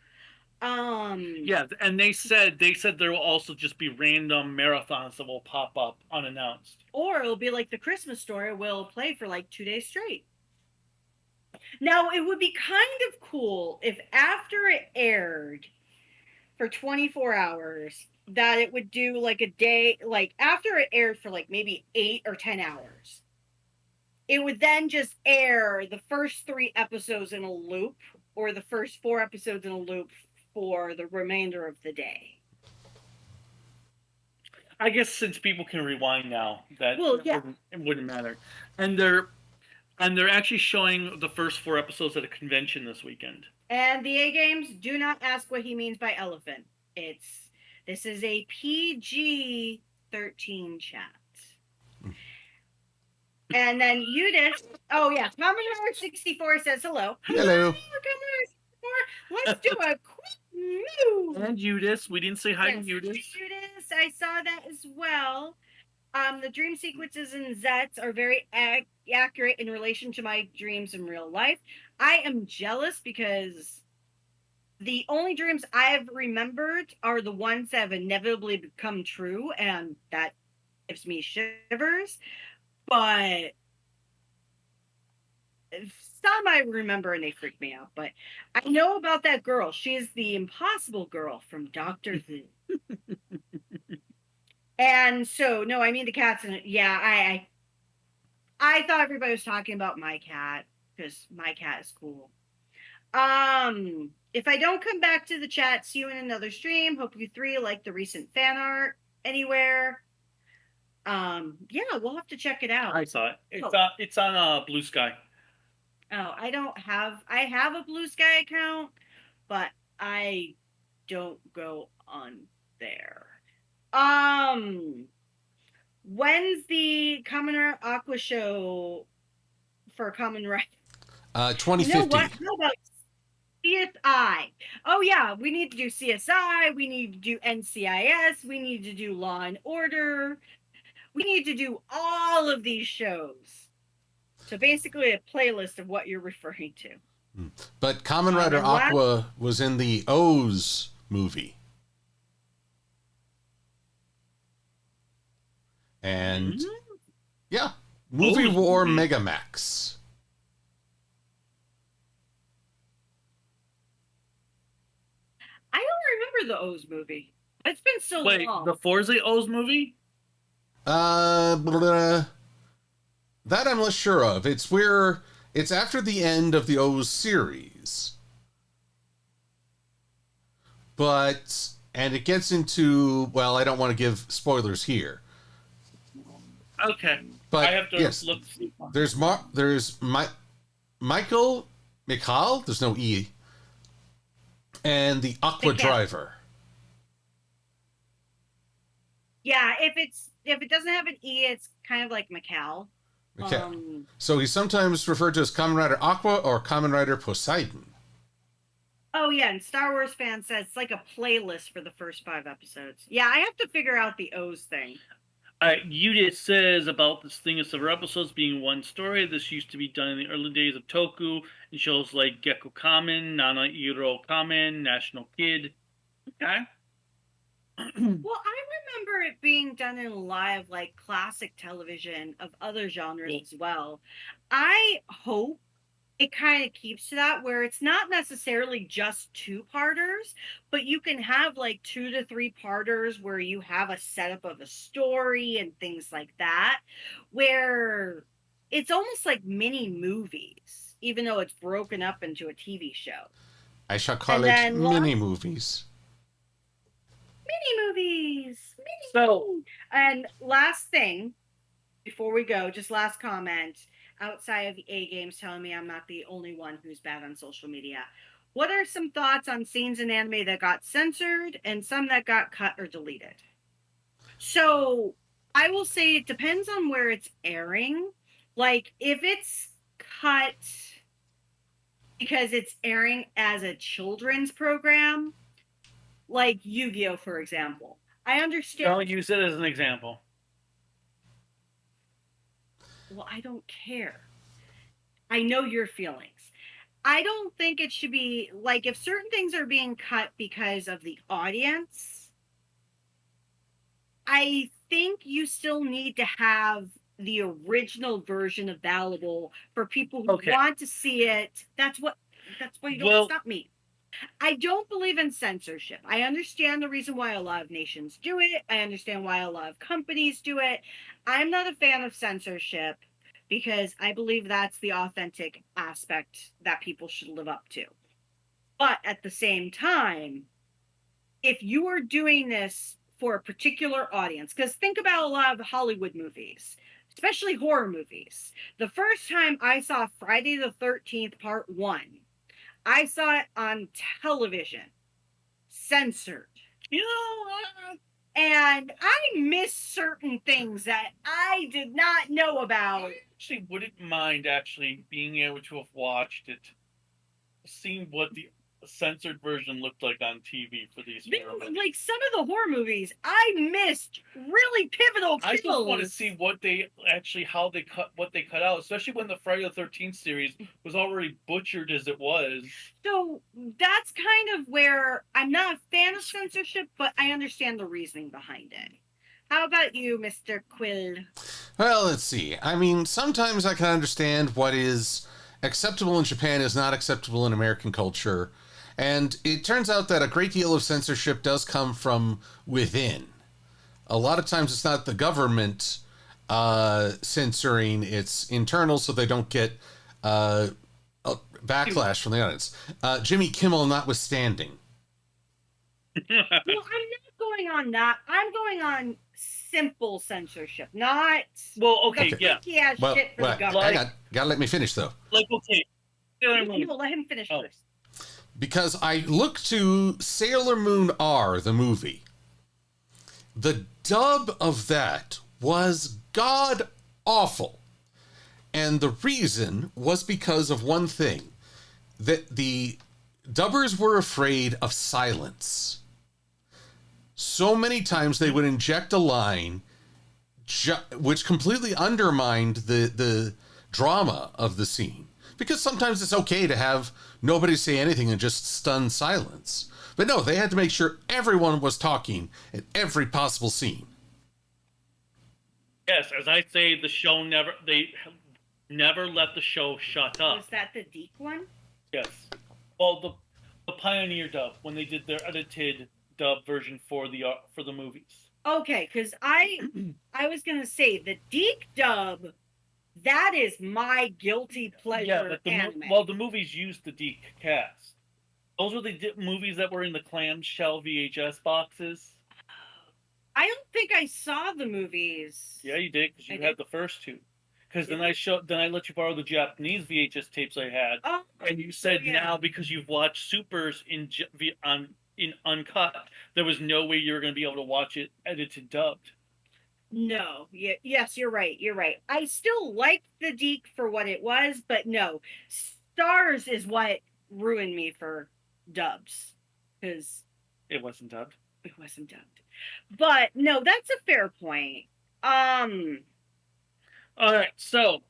Yeah, and they said there will also just be random marathons that will pop up unannounced. Or it'll be like the Christmas story will play for like 2 days straight. Now, it would be kind of cool if after it aired for 24 hours, that it would do like a day, like after it aired for like maybe 8 or 10 hours, it would then just air the first 3 episodes in a loop or the first 4 episodes in a loop for the remainder of the day. I guess since people can rewind now, it wouldn't matter. And they're actually showing the first 4 episodes at a convention this weekend. And the A Games, do not ask what he means by elephant. This is a PG-13 chat. And then Eunice, oh yeah, Commodore 64 says hello. Hello. Commodore 64. Let's do a quick move. And Eunice, we didn't say hi to Eunice. Eunice, I saw that as well. The dream sequences in Zeztz are very accurate in relation to my dreams in real life. I am jealous because the only dreams I've remembered are the ones that have inevitably become true, and that gives me shivers. But some I remember and they freak me out. But I know about that girl. She's the impossible girl from Doctor Who. And so, no, I mean the cats. And yeah, I thought everybody was talking about my cat because my cat is cool. If I don't come back to the chat, see you in another stream. Hope you 3 like the recent fan art anywhere. Yeah, we'll have to check it out. I saw it. It's on Blue Sky. Oh, I have a Blue Sky account, but I don't go on there. When's the Kamen Aqua show for Kamen Rider? 2050. You know what? How about CSI? Oh yeah, we need to do CSI. We need to do NCIS. We need to do Law and Order. We need to do all of these shows. So basically, a playlist of what you're referring to. But Kamen Rider Aqua was in the O's movie. And yeah, Movie War Megamax. I don't remember the O's movie. It's been so long. Wait, the Forza O's movie? That I'm less sure of. It's after the end of the O's series. And it gets into, well, I don't want to give spoilers here. Okay. But I have to look. There's Michael, there's no E, and the Aqua Driver. Yeah, if it doesn't have an E, it's kind of like Macau. Okay. So he's sometimes referred to as Kamen Rider Aqua or Kamen Rider Poseidon. Oh yeah, and Star Wars fan says it's like a playlist for the first 5 episodes. Yeah, I have to figure out the O's thing. Yudit says about this thing of several episodes being one story. This used to be done in the early days of Toku in shows like Gekko Kamen, Nana Iro Kamen, National Kid. Okay. Well, I remember it being done in live, like classic television of other genres as well. I hope it kind of keeps to that where it's not necessarily just 2-parters, but you can have like 2 to 3 parters where you have a setup of a story and things like that, where it's almost like mini movies. even though it's broken up into a TV show. I shall call And it then mini movies. Mini movies. So, And last thing, before we go, just last comment, outside of A Games telling me I'm not the only one who's bad on social media. What are some thoughts on scenes in anime that got censored and some that got cut or deleted? So I will say it depends on where it's airing. Like if it's cut because it's airing as a children's program, like Yu-Gi-Oh, for example. I understand. don't use it as an example. Well, I don't care. I know your feelings. I don't think it should be like if certain things are being cut because of the audience, I think you still need to have the original version available for people who Okay. want to see it. That's why you don't stop me. I don't believe in censorship. I understand the reason why a lot of nations do it. I understand why a lot of companies do it. I'm not a fan of censorship because I believe that's the authentic aspect that people should live up to. But at the same time, if you are doing this for a particular audience, because think about a lot of Hollywood movies, especially horror movies. The first time I saw Friday the 13th Part 1, I saw it on television, censored. You know, And I missed certain things that I did not know about. I actually wouldn't mind actually being able to have watched it, seen what the censored version looked like on TV for these movies. Like some of the horror movies, I missed really pivotal kills. I just want to see what they actually, how they cut, what they cut out, especially when the Friday the 13th series was already butchered as it was. So that's kind of where I'm not a fan of censorship, but I understand the reasoning behind it. How about you, Mr. Quill? Well, let's see. I mean, sometimes I can understand what is acceptable in Japan is not acceptable in American culture. And it turns out that a great deal of censorship does come from within. A lot of times it's not the government censoring, it's internal so they don't get backlash from the audience. Jimmy Kimmel notwithstanding. Well, I'm not going on that. I'm going on simple censorship, not Well, okay, yeah. yeah, Well, shit for the government. I gotta let me finish though. Like, okay. You will let him finish first. Because I look to Sailor Moon R, the movie. The dub of that was god awful. And the reason was because of one thing. That the dubbers were afraid of silence. So many times they would inject a line which completely undermined the drama of the scene. Because sometimes it's okay to have nobody say anything and just stun silence. But no, they had to make sure everyone was talking in every possible scene. Yes, as I say, they never let the show shut up. Was that the Deke one? Yes. Well, the Pioneer dub, when they did their edited dub version for the movies. Okay, because I was gonna say the Deke dub. That is my guilty pleasure. Yeah, but anime. the movies used the Deke cast. Those were the movies that were in the clamshell VHS boxes. I don't think I saw the movies. Yeah, you did, because you had the first two. Because then I let you borrow the Japanese VHS tapes I had, and you said now because you've watched Supers in uncut, there was no way you were going to be able to watch it edited dubbed. No. Yes, you're right. You're right. I still liked the Deke for what it was, but no. Stars is what ruined me for dubs. Because it wasn't dubbed. It wasn't dubbed. But no, that's a fair point. Alright, so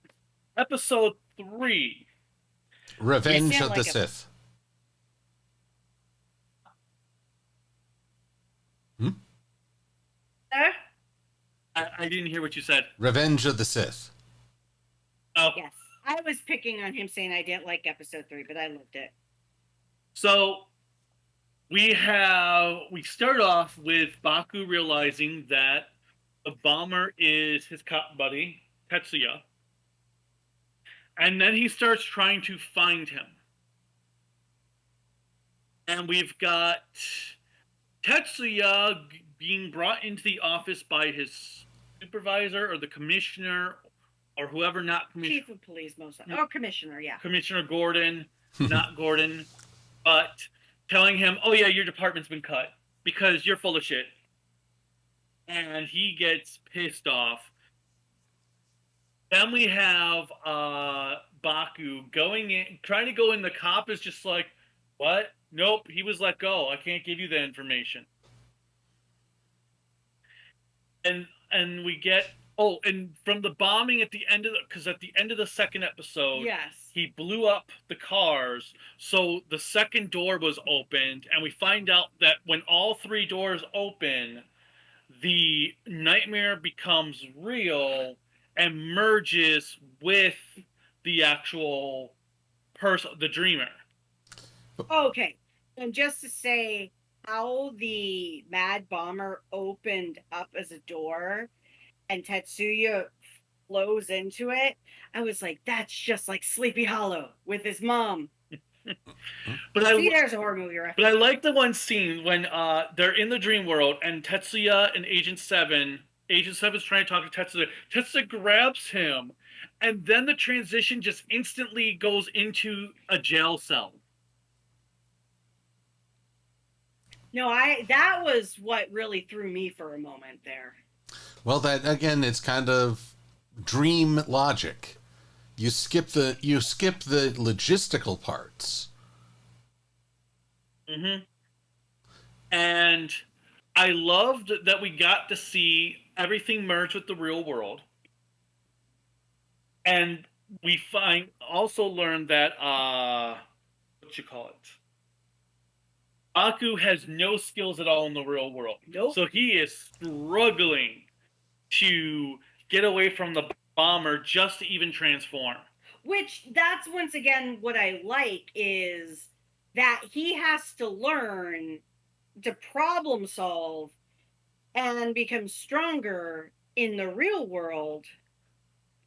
episode 3. Revenge of the Sith. I didn't hear what you said. Revenge of the Sith. Oh. Yes. I was picking on him saying I didn't like episode 3, but I loved it. So we start off with Baku realizing that the bomber is his cop buddy, Tetsuya. And then he starts trying to find him. And we've got Tetsuya being brought into the office by his supervisor or the commissioner or whoever, not commissioner. Chief of police, most oh, commissioner, yeah. Commissioner Gordon, not Gordon, but telling him, oh yeah, your department's been cut because you're full of shit. And he gets pissed off. Then we have Baku going in, trying to go in. The cop is just like, what? Nope, he was let go. I can't give you that information. And we get, oh, and from the bombing at the end of because at the end of the second episode, yes, he blew up the cars, so the second door was opened, and we find out that when all three doors open, the nightmare becomes real and merges with the actual person, the dreamer. Okay, and just to say how the Mad Bomber opened up as a door and Tetsuya flows into it, I was like, that's just like Sleepy Hollow with his mom. But there's a horror movie reference. But I like the one scene when they're in the dream world and Tetsuya and Agent 7's trying to talk to Tetsuya. Tetsuya grabs him, and then the transition just instantly goes into a jail cell. No, that was what really threw me for a moment there. Well, that again, it's kind of dream logic. You skip the logistical parts. Mm-hmm. And I loved that we got to see everything merge with the real world. And we also learned that Aku has no skills at all in the real world. Nope. So he is struggling to get away from the bomber just to even transform. Which, that's once again what I like, is that he has to learn to problem solve and become stronger in the real world.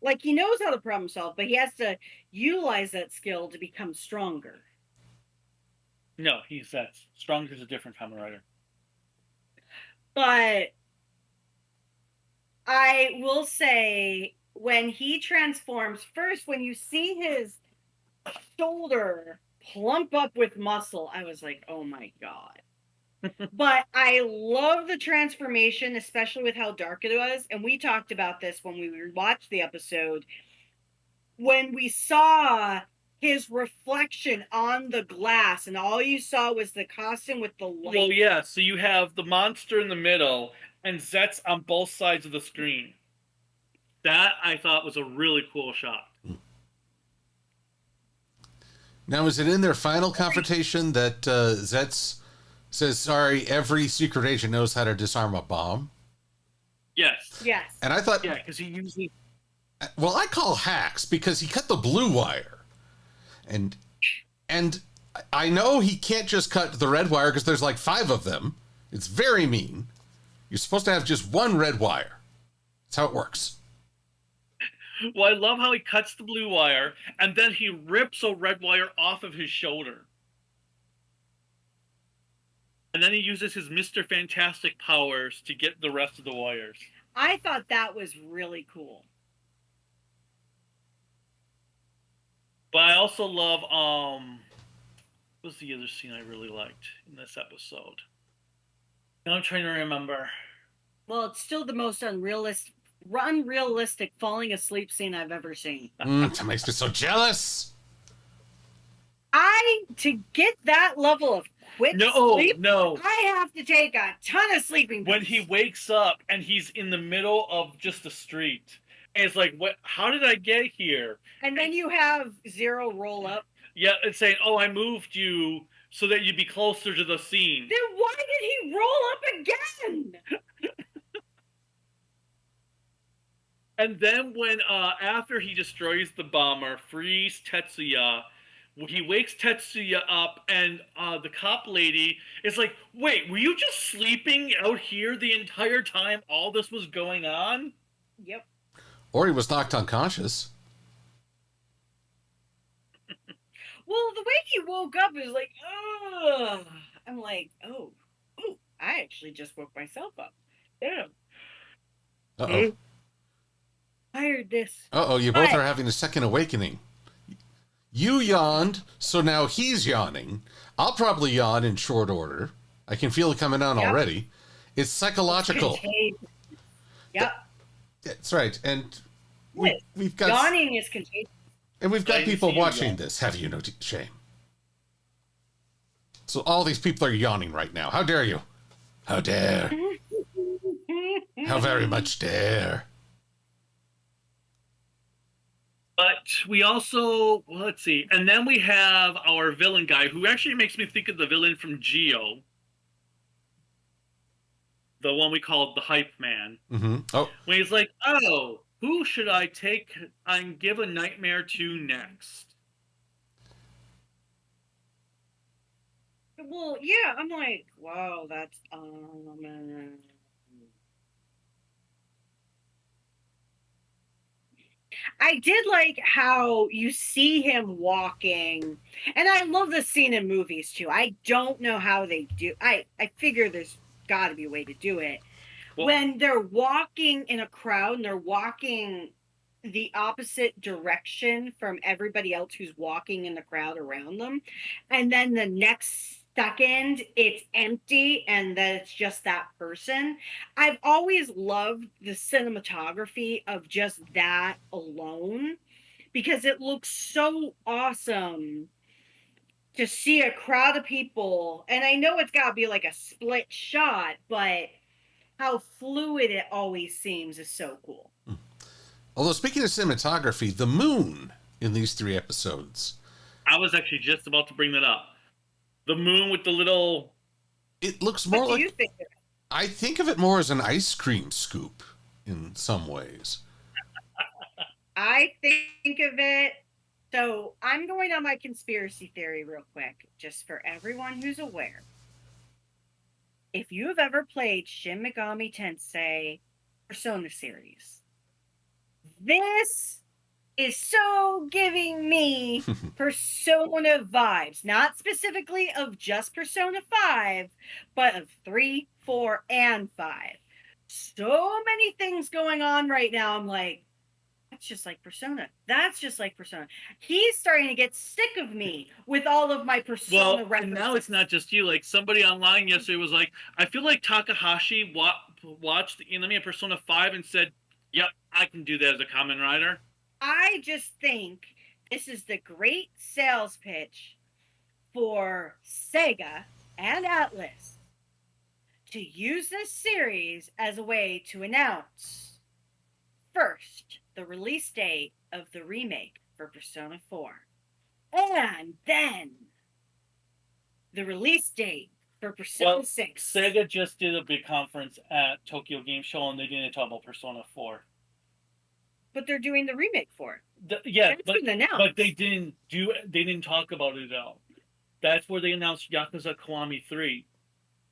Like, he knows how to problem solve, but he has to utilize that skill to become stronger. No, he's Zeztz. Stronger is a different Kamen Rider. But I will say, when he transforms, first, when you see his shoulder plump up with muscle, I was like, oh my God. But I love the transformation, especially with how dark it was. And we talked about this when we watched the episode. When we saw his reflection on the glass, and all you saw was the costume with the light. Well, yeah, so you have the monster in the middle and Zeztz on both sides of the screen. That, I thought, was a really cool shot. Now, is it in their final confrontation that Zeztz says, sorry, every secret agent knows how to disarm a bomb? Yes. Yes. And I thought... Yeah, because he usually... Well, I call hacks because he cut the blue wire. And I know he can't just cut the red wire because there's like 5 of them. It's very mean. You're supposed to have just one red wire. That's how it works. Well, I love how he cuts the blue wire, and then he rips a red wire off of his shoulder. And then he uses his Mr. Fantastic powers to get the rest of the wires. I thought that was really cool. But I also love, what was the other scene I really liked in this episode? Now I'm trying to remember. Well, it's still the most unrealistic falling asleep scene I've ever seen. That makes me so jealous. To get that level of quick sleep, I have to take a ton of sleeping pills. When he wakes up and he's in the middle of just the street, and it's like, what? How did I get here? And then you have Zero roll up. Yeah, it's saying, oh, I moved you so that you'd be closer to the scene. Then why did he roll up again? And then when, after he destroys the bomber, frees Tetsuya, he wakes Tetsuya up, and the cop lady is like, wait, were you just sleeping out here the entire time all this was going on? Yep. Or he was knocked unconscious. Well, the way he woke up is like, ugh. I'm like, oh, I actually just woke myself up. Damn. Uh-oh. Tired this. Uh-oh, you both But are having a second awakening. You yawned, so now he's yawning. I'll probably yawn in short order. I can feel it coming on Yep. already. It's psychological. contagious. Yep. That's right. And Yes. we've got Yawning is contagious. and we've got I people see you watching yawn. this. Have you no shame? So all these people are yawning right now. How dare you? How dare? How very much dare? But we also, well, let's see, and then we have our villain guy, who actually makes me think of the villain from Geo, the one we called the Hype Man. Mm-hmm. Oh, When he's like, "Oh, who should I take and give a nightmare to next?" Well, yeah, I'm like, wow, that's I did like how you see him walking, and I love the scene in movies too. I don't know how they do. I figure there's got to be a way to do it. Well- When they're walking in a crowd and they're walking the opposite direction from everybody else who's walking in the crowd around them, and then the next second it's empty and then it's just that person. I've always loved the cinematography of just that alone because it looks so awesome to see a crowd of people. And I know it's got to be like a split shot, but how fluid it always seems is so cool. although speaking of cinematography, the moon in these 3 episodes, I was actually just about to bring that up. The moon with the little. it looks more What do you like, think of it? I think of it more as an ice cream scoop in some ways. I think of it. So I'm going on my conspiracy theory real quick, just for everyone who's aware. If you have ever played Shin Megami Tensei Persona series, this is so giving me Persona vibes, not specifically of just Persona 5, but of 3, 4, and 5. So many things going on right now. I'm like, that's just like Persona. That's just like Persona. He's starting to get sick of me with all of my Persona Well, and references. now it's not just you. Like, somebody online yesterday was like, I feel like Takahashi watched the anime of Persona 5 and said, "Yep, I can do that as a Kamen Rider." I just think this is the great sales pitch for Sega and Atlas to use this series as a way to announce first the release date of the remake for Persona 4, and then the release date for Persona Well, 6. Sega just did a big conference at Tokyo Game Show, and they didn't talk about Persona 4. But they're doing the remake for it. Yeah, It's but been announced. they didn't talk about it at all. That's where they announced Yakuza Kiwami 3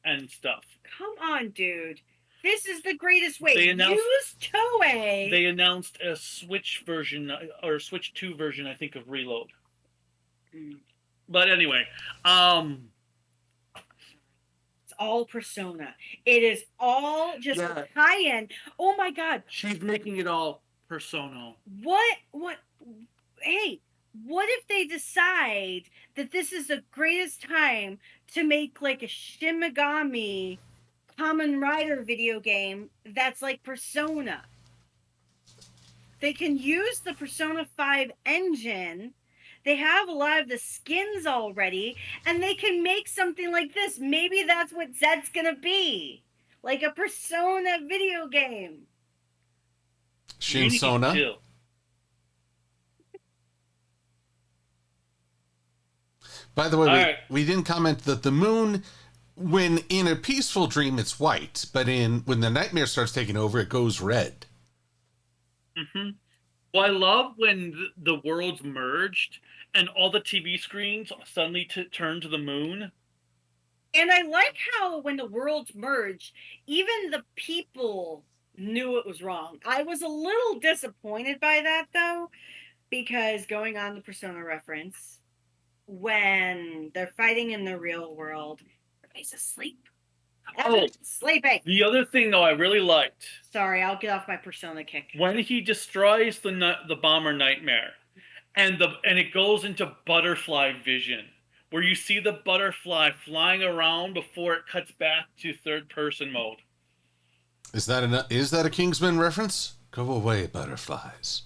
and stuff. Come on, dude. This is the greatest way. They announced- Use Toei. They announced a Switch version, or Switch 2 version, I think, of Reload. Mm. But anyway, It's all Persona. It is all just Yeah. high-end. Oh my god. she's making it all Persona. What hey, what if they decide that this is the greatest time to make like a Shin Megami Kamen Rider video game that's like Persona? They can use the Persona 5 engine. They have a lot of the skins already, and they can make something like this. Maybe that's what Zed's gonna be. Like a Persona video game. Shinsona. Too. By the way, All right. we didn't comment that the moon, when in a peaceful dream, it's white, but when the nightmare starts taking over, it goes red. Mm-hmm. Well, I love when the worlds merged and all the TV screens suddenly turned to the moon. And I like how when the worlds merged, even the people knew it was wrong. I was a little disappointed by that though, because going on the Persona reference, when they're fighting in the real world, everybody's asleep. Oh, Sleeping. the other thing though I really liked, Sorry, I'll get off my Persona kick. when he destroys the bomber nightmare, and it goes into butterfly vision, where you see the butterfly flying around before it cuts back to third person mode. Is that a Kingsman reference? Go away, butterflies.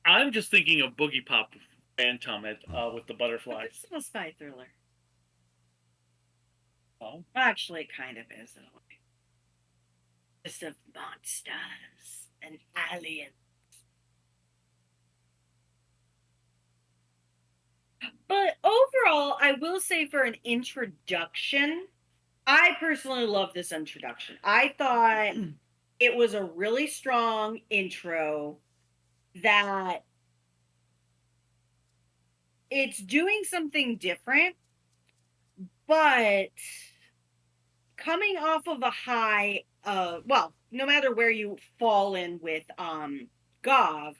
I'm just thinking of Boogie Pop Phantom with the But butterflies. it's still a spy thriller. Oh. Actually, it kind of is in a way. Just of monsters and aliens. But overall, I will say for an introduction, I personally love this introduction. I thought it was a really strong intro that it's doing something different, but coming off of a high, well, no matter where you fall in with Gov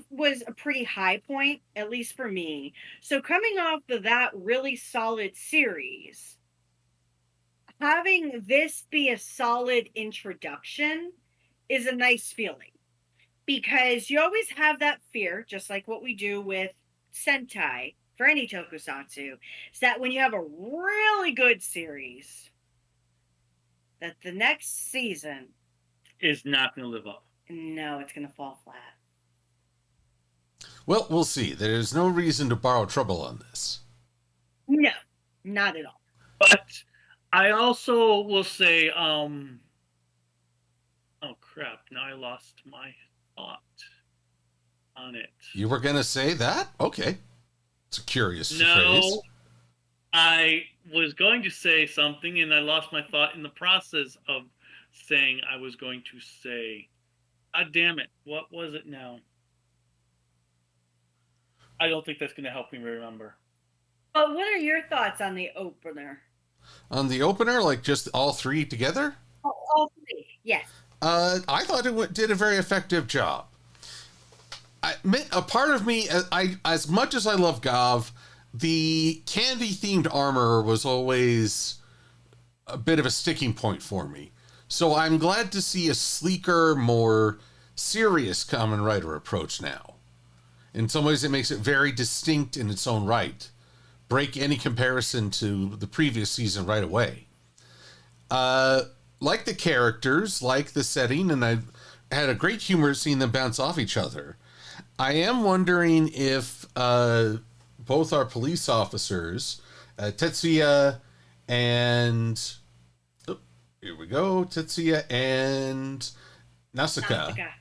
was a pretty high point, at least for me. So coming off of that really solid series, having this be a solid introduction is a nice feeling. Because you always have that fear, just like what we do with Sentai for any tokusatsu, is that when you have a really good series, that the next season Is not going to live up. no, it's going to fall flat. Well, we'll see. There's no reason to borrow trouble on this. No, not at all. But I also will say, oh crap, now I lost my thought on it. You were going to say that? Okay. It's a curious phrase. No, I was going to say something and I lost my thought in the process of saying I was going to say. God damn it, what was it now? I don't think that's going to help me remember. But what are your thoughts on the opener? On the opener, like just all three together? All three, yes. I thought it did a very effective job. A part of me, as much as I love Gov, the candy-themed armor was always a bit of a sticking point for me. So I'm glad to see a sleeker, more serious Kamen Rider approach now. In some ways, it makes it very distinct in its own right. Break any comparison to the previous season right away. Like the characters, like the setting, and I had a great humor seeing them bounce off each other. I am wondering if both our police officers, Tetsuya and... Oh, here we go. Tetsuya and Nasuka.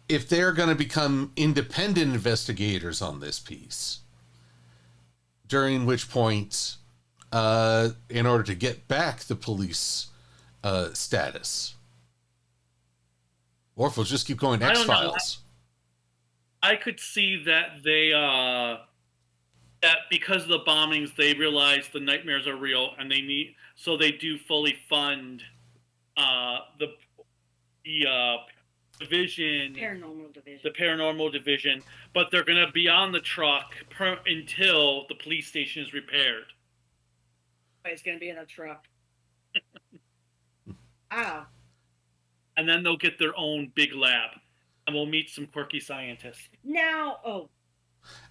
If they're going to become independent investigators on this piece. During which point, in order to get back the police status. Or if we'll just keep going X-Files. I could see that they, that because of the bombings, they realize the nightmares are real and they need, so they do fully fund the division, the paranormal division, but they're going to be on the truck until the police station is repaired. It's going to be in a truck. Wow. And then they'll get their own big lab, and we'll meet some quirky scientists. Now,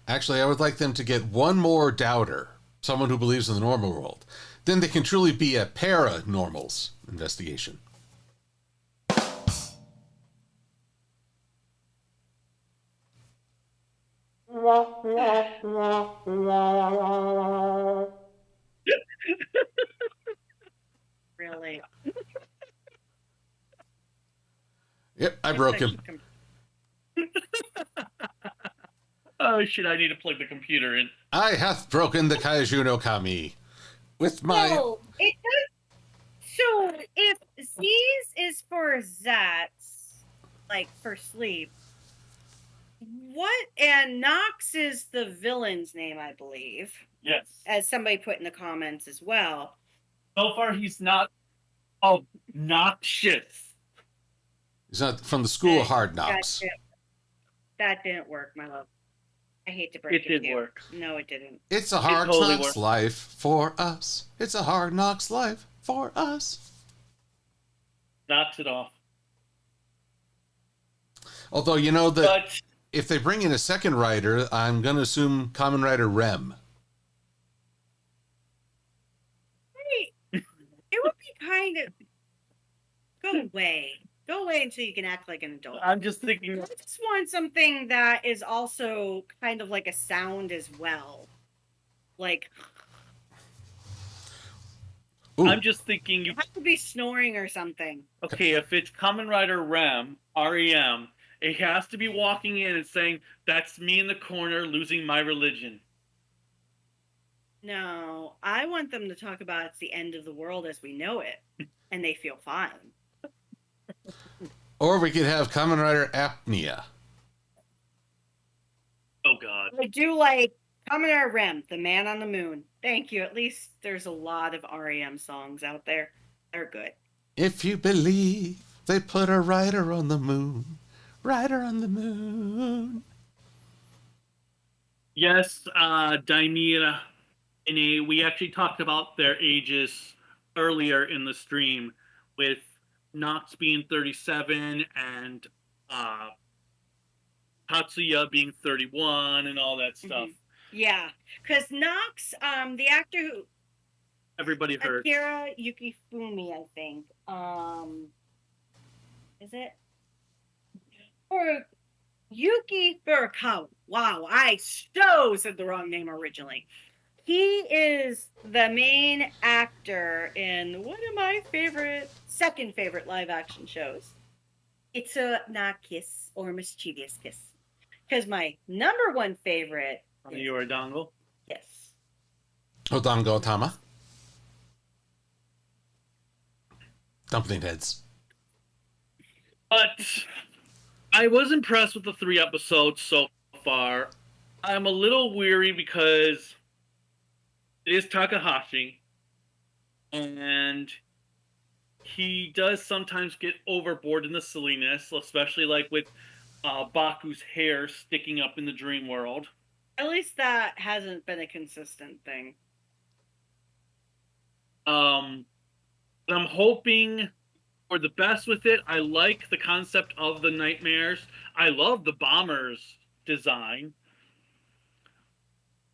actually, I would like them to get one more doubter, someone who believes in the normal world. Then they can truly be a paranormals investigation. Really? Yep, I broke him. Oh shit, I need to plug the computer in. I hath broken the Kaiju no Kami. With my... No, it does. So, if Z's is for Zeztz, like for sleep, what, and Nox is the villain's name, I believe. Yes. As somebody put in the comments as well. So far, he's not obnoxious. He's not from the school of Hard Knocks. That didn't work, my love. I hate to break It it did to you. work. No, it didn't. It's a hard totally knocks worked. life for us. It's a hard knocks life for us. Knocks it off. Although, you know, that But if they bring in a second writer, I'm going to assume Kamen Rider Rem. It would be kind of go away until you can act like an adult. I'm just thinking, I just want something that is also kind of like a sound as well, like Ooh. I'm just thinking, you have to be snoring or something. okay, if it's Kamen Rider Rem, REM, it has to be walking in and saying, "That's me in the corner losing my religion." No, I want them to talk about it's the end of the world as we know it, and they feel fine. Or we could have Kamen Rider Apnea. Oh God. I do like Kamen Rider Rem, the Man on the Moon. Thank you. At least there's a lot of REM songs out there. They're good. If you believe they put a rider on the moon, rider on the moon. Yes, Daimira, and we actually talked about their ages earlier in the stream, with Nox being 37 and Tatsuya being 31 and all that stuff. Yeah, because Nox, the actor who Everybody heard. Akira Yukifumi, I think. Is it? Or Yuki Furukawa. Wow, I so said the wrong name originally. He is the main actor in one of my second favorite live action shows. It's a Na Kiss or Mischievous Kiss. Because my number one favorite is, You are a dongle. yes. Odango Tama. Dumpling heads. But I was impressed with the 3 episodes so far. I'm a little weary because it is Takahashi, and he does sometimes get overboard in the silliness, especially like with Baku's hair sticking up in the dream world. At least that hasn't been a consistent thing. I'm hoping for the best with it. I like the concept of the nightmares. I love the bomber's design.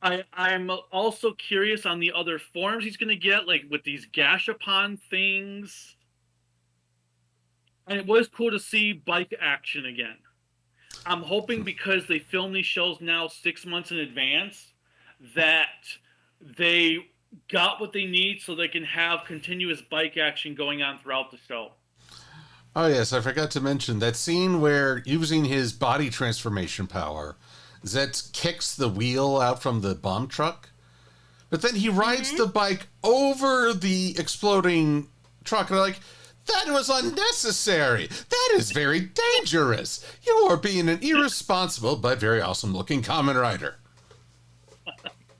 I'm also curious on the other forms he's going to get, like with these Gashapon things. And it was cool to see bike action again. I'm hoping because they film these shows now 6 months in advance that they got what they need so they can have continuous bike action going on throughout the show. Oh, yes, I forgot to mention that scene where, using his body transformation power, Zeztz kicks the wheel out from the bomb truck, but then he rides the bike over the exploding truck, and I'm like, that was unnecessary. That is very dangerous. You are being an irresponsible but very awesome-looking Kamen Rider.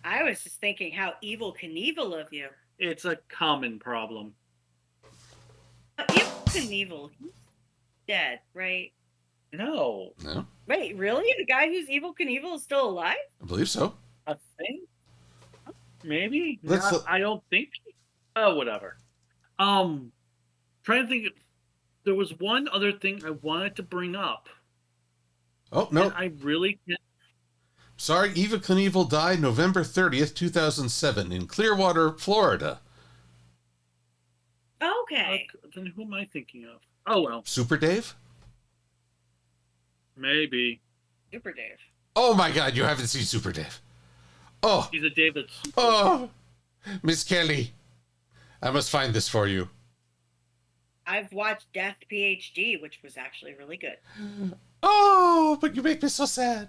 I was just thinking how evil Knievel of you. It's a common problem. Evil Knievel, he's dead, right? No. No, Wait, really? The guy who's Evil Knievel is still alive? I believe so. I think? Maybe? Let's I don't think. Oh, whatever. Trying to think. There was one other thing I wanted to bring up. Oh, no. And I really can't. Sorry, Eva Knievel died November 30th, 2007 in Clearwater, Florida. Okay. Then who am I thinking of? Oh, well. Super Dave? Maybe. Super Dave. Oh my God, you haven't seen Super Dave. Oh, He's a David. oh, Miss Kelly. I must find this for you. I've watched Death PhD, which was actually really good. Oh, but you make me so sad.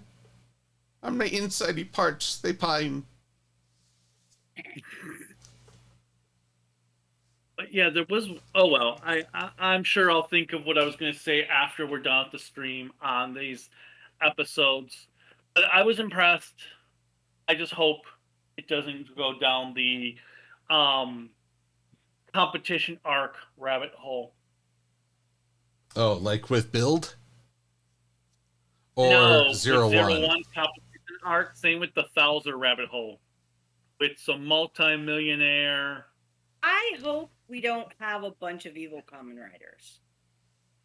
On my insidey parts, they pine. But yeah, there was. Oh well, I'm sure I'll think of what I was going to say after we're done with the stream on these episodes. But I was impressed. I just hope it doesn't go down the competition arc rabbit hole. Oh, like with Build? Or No, Zero with One? Competition arc. Same with the Thouser rabbit hole. With some multi-millionaire. I hope we don't have a bunch of evil Kamen Riders.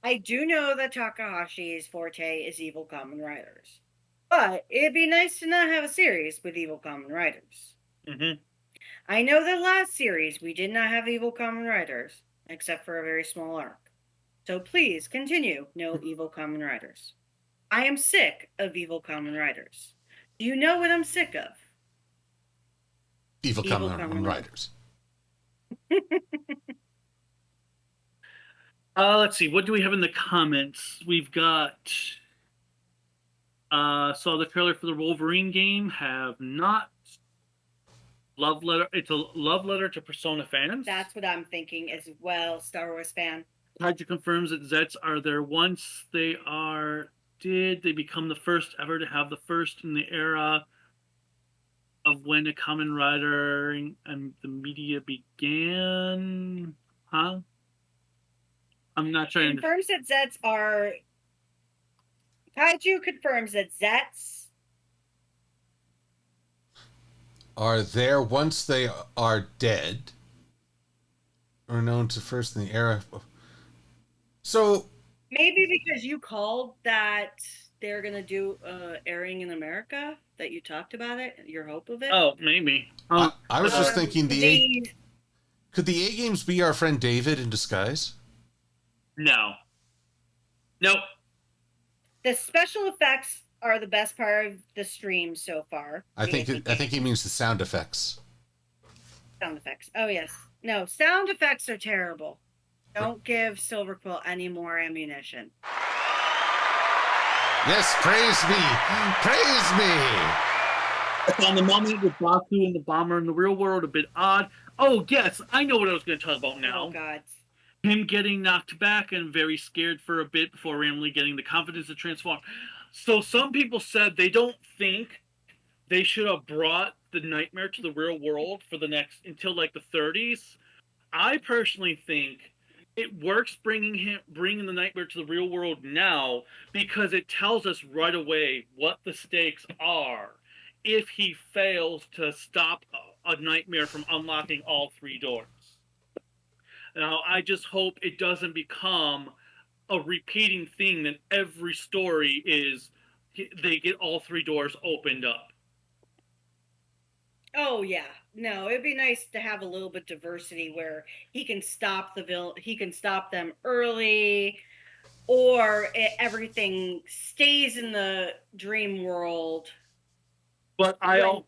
I do know that Takahashi's forte is evil Kamen Riders. But it'd be nice to not have a series with evil Kamen Riders. Mm-hmm. I know that last series we did not have evil Kamen Riders, except for a very small arc. So please continue, no evil Kamen Riders. I am sick of evil Kamen Riders. Do you know what I'm sick of? Evil Kamen Riders. Let's see. What do we have in the comments? We've got. Saw the trailer for the Wolverine game. Have not. Love letter. It's a love letter to Persona fans. That's what I'm thinking as well, Star Wars fan. Kaiju confirms that Zeztz are there once they are. Did they become the first ever to have the first in the era of when a Kamen Rider and the media began? Huh? I'm not trying to. Confirms that Zeztz are. Kaiju confirms that Zeztz are there once they are dead, or known to first in the era. So maybe because you called that they're gonna do airing in America, that you talked about it, your hope of it. Oh, maybe. I was just thinking could the A games be our friend David in disguise? No. Nope. The special effects are the best part of the stream so far. I think he means the sound effects. Sound effects. Oh yes. No, sound effects are terrible. Don't give Silver Quill any more ammunition. Yes, praise me. Praise me. I found the moment with Baku and the bomber in the real world a bit odd. Oh yes, I know what I was going to talk about now. Oh God. Him getting knocked back and very scared for a bit before randomly getting the confidence to transform. So some people said they don't think they should have brought the Nightmare to the real world for the next until like the 30s. I personally think it works bringing the Nightmare to the real world now because it tells us right away what the stakes are if he fails to stop a Nightmare from unlocking all three doors. Now, I just hope it doesn't become a repeating thing that every story is they get all three doors opened up. Oh yeah. No, it'd be nice to have a little bit of diversity where he can stop he can stop them early, or everything stays in the dream world. But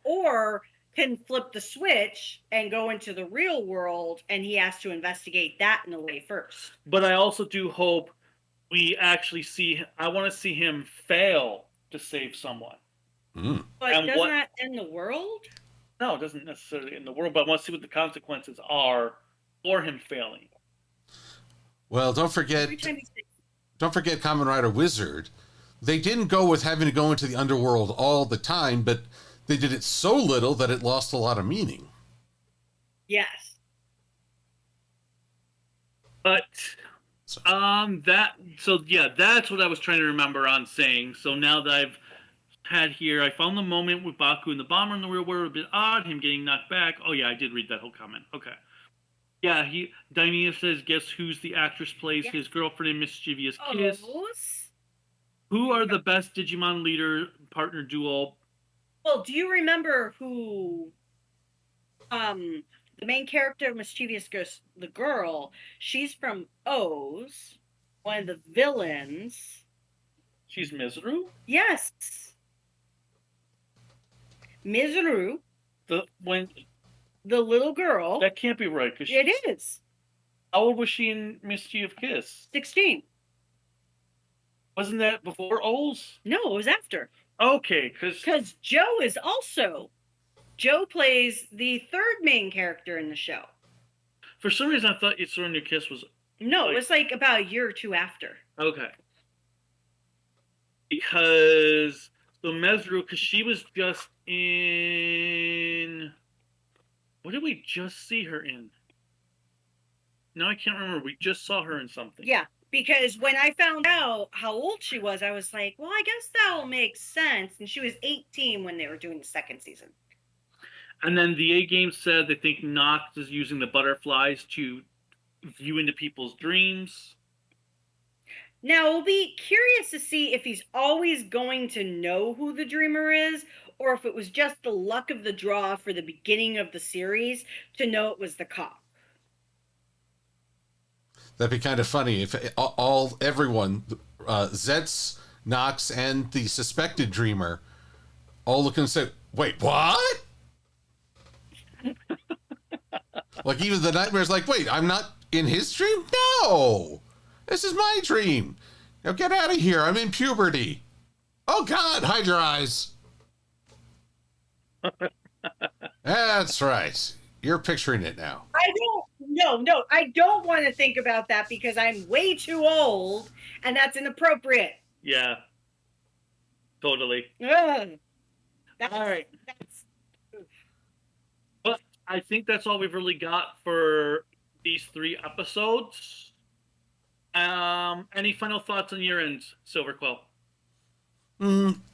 or can flip the switch and go into the real world, and he has to investigate that in a way first. But I also do hope we actually I want to see him fail to save someone. Mm. But doesn't that end the world? No, it doesn't necessarily end the world, but I want to see what the consequences are for him failing. Well, don't forget Kamen Rider Wizard. They didn't go with having to go into the underworld all the time, but they did it so little that it lost a lot of meaning. Yes. But that's what I was trying to remember on saying. So now that I've had here, I found the moment with Baku and the bomber in the real world a bit odd, him getting knocked back. Oh yeah, I did read that whole comment. Okay. Yeah, Daimia says, guess who's the actress plays his girlfriend in Mischievous Kiss? Who are the best Digimon leader partner duo? Well, do you remember who the main character of Mischievous Kiss, the girl, she's from O's, one of the villains. She's Mizuru? Yes. Mizuru. The little girl. That can't be right. It is. How old was she in Mischievous Kiss? 16. Wasn't that before O's? No, it was after. Okay, because Joe is also. Joe plays the third main character in the show. For some reason, I thought Yatsurunya Kiss was. No, it was like about a year or two after. Okay. Because the Mezru, because she was just in. What did we just see her in? No, I can't remember. We just saw her in something. Yeah, Because when I found out how old she was, I was like, well, I guess that will make sense. And she was 18 when they were doing the second season. And then the A game said they think Nox is using the butterflies to view into people's dreams. Now, we'll be curious to see if he's always going to know who the dreamer is, or if it was just the luck of the draw for the beginning of the series to know it was the cop. That'd be kind of funny if everyone, Zeztz, Nox, and the suspected dreamer, all look and say, "Wait, what?" Like even the nightmare's like, "Wait, I'm not in his dream? No, this is my dream. Now get out of here. I'm in puberty. Oh God, hide your eyes." That's right. You're picturing it now. I don't want to think about that because I'm way too old and that's inappropriate. Yeah. Totally. Ugh. All right. Well, I think that's all we've really got for these 3 episodes. Any final thoughts on your end, Silverquill?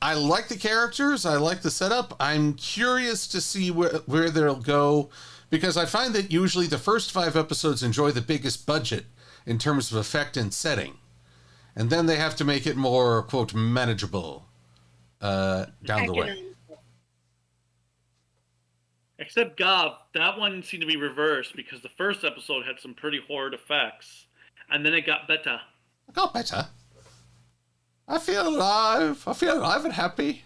I like the characters. I like the setup. I'm curious to see where they'll go, because I find that usually the first 5 episodes enjoy the biggest budget in terms of effect and setting. And then they have to make it more, quote, manageable down the way. Except Gob, that one seemed to be reversed because the first episode had some pretty horrid effects. And then it got better. It got better. I feel alive. I feel alive and happy.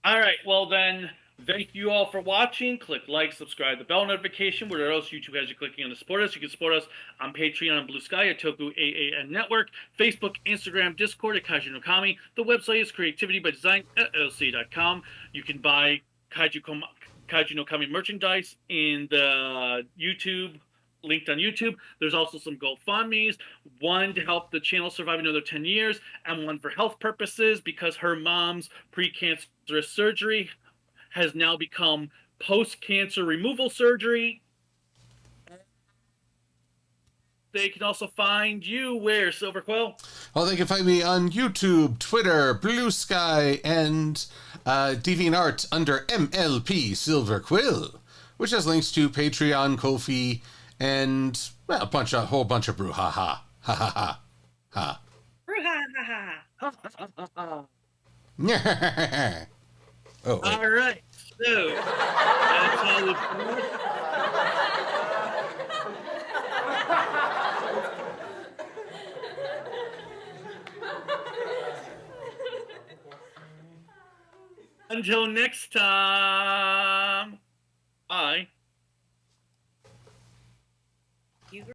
All right, well then, thank you all for watching. Click like, subscribe, the bell notification. Where else YouTube has you clicking on to support us. You can support us on Patreon and Blue Sky at Toku AAN Network, Facebook, Instagram, Discord at Kaiju no Kami. The website is creativitybydesign.lc.com. You can buy Kaiju no Kami merchandise in the YouTube, linked on YouTube. There's also some GoFundMes, one to help the channel survive another 10 years, and one for health purposes because her mom's precancerous surgery has now become post-cancer removal surgery. They can also find you where, Silverquill? Oh, they can find me on YouTube, Twitter, Blue Sky, and DeviantArt under MLP Silverquill, which has links to Patreon, Ko-fi, and well, a whole bunch of brouhaha. Ha ha ha ha. Brouhaha. Oh, wait. All right, so that's all we've got. Until next time, bye.